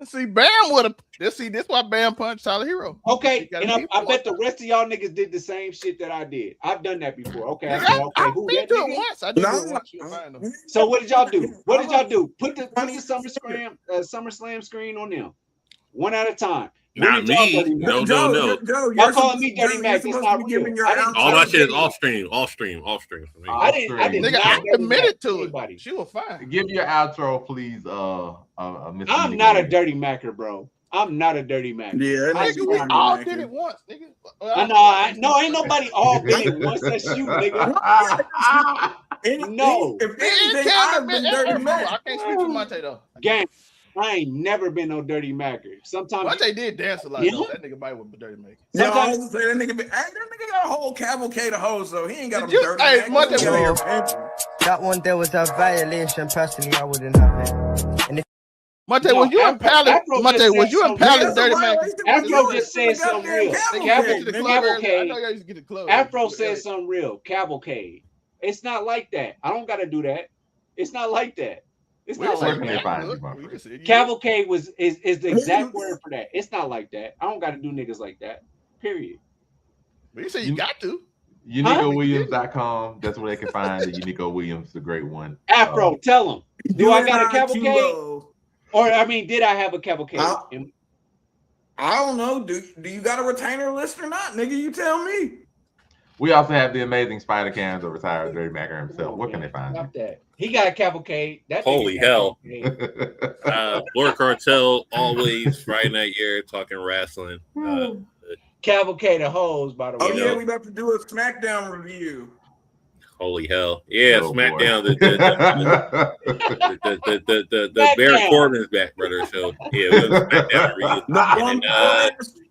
See, Bam would have. This why Bam punched Tyler Hero. Okay, and I bet the rest of y'all niggas did the same shit that I did. I've done that before. Okay, I said, okay, who that nigga? Once. I did it once. So what did y'all do? Put the SummerSlam screen on them, one at a time. Not me. No. Y'all calling me Dirty Mac? It's not real. All my shit is off stream for me. I didn't. Nigga, I admitted to it. She was fine. Give your outro, please. I'm not a dirty Macker, bro. I'm not a dirty Macker. Yeah, nigga, we all did it once, nigga. No, ain't nobody all did it once. That's you, nigga. No. If anything, I've been dirty Mac. I can't speak for Monte though. Gang. I ain't never been no dirty Macker. Sometimes Monte did dance a lot. Yeah. Though. That nigga might have been dirty Macker. Yeah, I was say that nigga got a whole cavalcade of hoes, so he ain't got a dirty Mac. Monte, that one there was a violation. Personally, I wouldn't have it. And if Monte, was you in Palace? Monte, was you in Palace Dirty Mac? Afro just said something real. Cavalcade. I know you get the clothes. Afro said something real. Cavalcade. It's not like that. I don't gotta do that. It's not like that. It's not like that. Cavalcade is the exact word for that. It's not like that. I don't gotta do niggas like that. Period. But you say you got to. UnicoWilliams.com. That's where they can find the Unico Williams, the great one. Afro, tell them. Do I got a cavalcade? Or did I have a cavalcade? I don't know. Do you got a retainer list or not, nigga? You tell me. We also have the amazing Spider Cam, the retired Dirty Macker himself. Where can they find him? That. He got a cavalcade. Holy hell. Lord Cartel, always Friday night here talking wrestling. Cavalcade of hoes, by the way. Oh, yeah, we about to do a SmackDown review. Holy hell! Yeah, Oh, SmackDown. boy. The Baron Corbin's back, brother. So yeah, it was SmackDown reunion.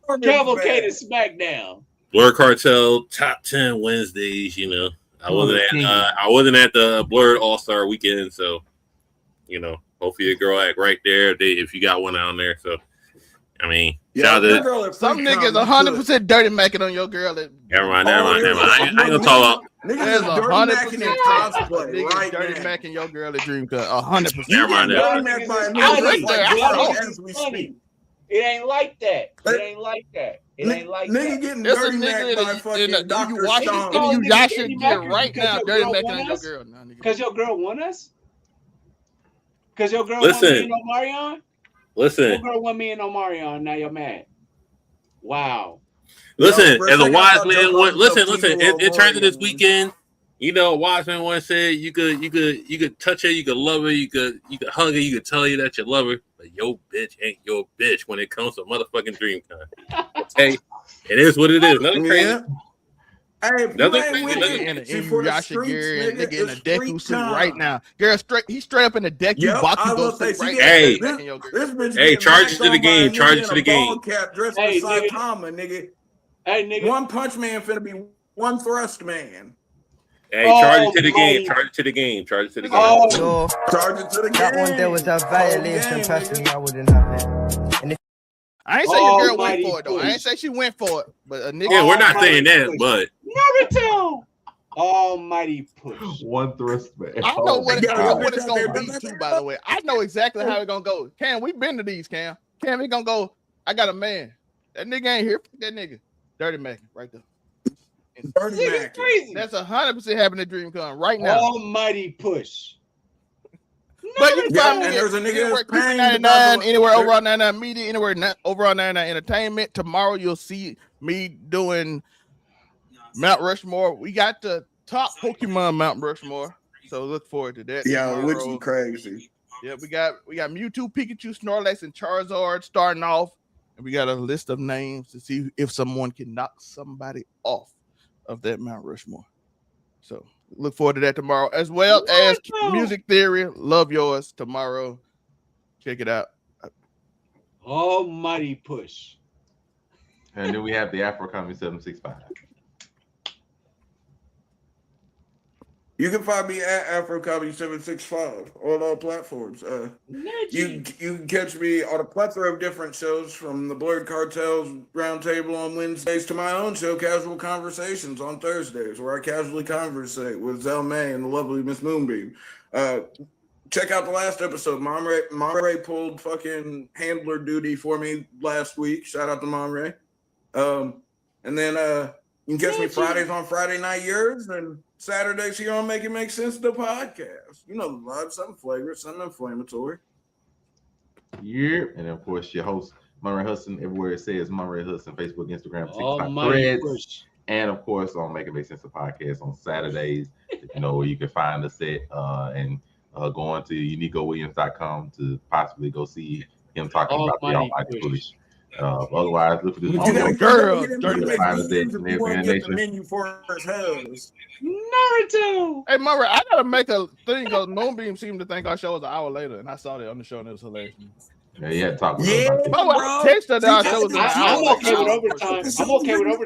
And Cavalcade of SmackDown. Blur Cartel Top 10 Wednesdays. You know, I wasn't at the Blurred All Star Weekend, so you know, hopefully your girl act right there if you got one on there. So I mean, shout out to some niggas 100% dirty macking on your girl. Never mind. I ain't gonna talk about. There's 100% dirty macking your girl at Dream Cut. 100%. Never mind. It ain't like that. It ain't like that. It ain't like that. Nigga getting dirty macked by fucking Dr. Stone. Y'all should get right now dirty macking on your girl. Because your girl want us? Because your girl want me and Omarion? Listen. Your girl want me and Omarion, now you're mad. Wow. Listen, as a wise man, listen. It turned to this weekend. You know, a wise man once said you could touch her, you could love her, you could hug her, you could tell her that you love her, but your bitch ain't your bitch when it comes to motherfucking DreamCon. Okay, it is what it is. Nothing crazy. Hey, nothing crazy. Nigga in a Deku suit right now. Girl, he's straight up in a Deku Bakugo suit right now. Hey, charge it to the game. Charge it to the game. Hey, nigga. Hey, nigga. One Punch Man finna be one Thrust Man. Hey, charge it to the game. Charge it to the game. Charge it to the game. Charge it to the game. That one there was a violation. Personally, I wouldn't have it. And if I ain't say your girl went for it though. I ain't say she went for it, but a nigga. Yeah, we're not saying that, but Naruto. Almighty push. One Thrust Man. I know what it's gonna be too. By the way, I know exactly how it's gonna go. Cam, we been to these. Cam, we gonna go. I got a man. That nigga ain't here. That nigga, dirty macking right there. Dirty macking. That's 100% happening at DreamCon right now. Almighty push. But you can find me there's a nigga anywhere, 99, anywhere over on 99 Media, anywhere over on 99 Entertainment. Tomorrow you'll see me doing Mount Rushmore. We got the top Pokemon Mount Rushmore, so look forward to that. Yeah, which is crazy. Yeah, we got Mewtwo, Pikachu, Snorlax, and Charizard starting off, and we got a list of names to see if someone can knock somebody off of that Mount Rushmore. So look forward to that tomorrow, as well as Music Theory. Love Yours tomorrow. Check it out. Almighty push. And then we have the Afro Comedy 765. You can find me at Afro Comedy 765 on all platforms. You can catch me on a plethora of different shows, from the Blurred Cartels Roundtable on Wednesdays to my own show, Casual Conversations, on Thursdays, where I casually conversate with Zell May and the lovely Miss Moonbeam. Check out the last episode. Mom Ray pulled fucking handler duty for me last week. Shout out to Mom Ray. And then you can catch me Fridays on Friday Night Yours, and Saturdays here on Make It Make Sense, the podcast. You know the vibe, something flagrant, something inflammatory. Yeah, and of course your host, Monray Hudson, everywhere it says Monray Hudson, Facebook, Instagram, TikTok, Threads, and of course on Make It Make Sense, the podcast on Saturdays. You know, where you can find us at and go on to UnicoWilliams.com to possibly go see him talking about the Almighty Foolish. Otherwise, look for this girl. Menu for his house. Naruto. Hey, Murray, I gotta make a thing because Moonbeam seemed to think our show was an hour later, and I saw that on the show, and it was hilarious. Yeah, you had to talk with us. I texted her that our show was an hour. I'm okay with overtime. I'm okay with overtime.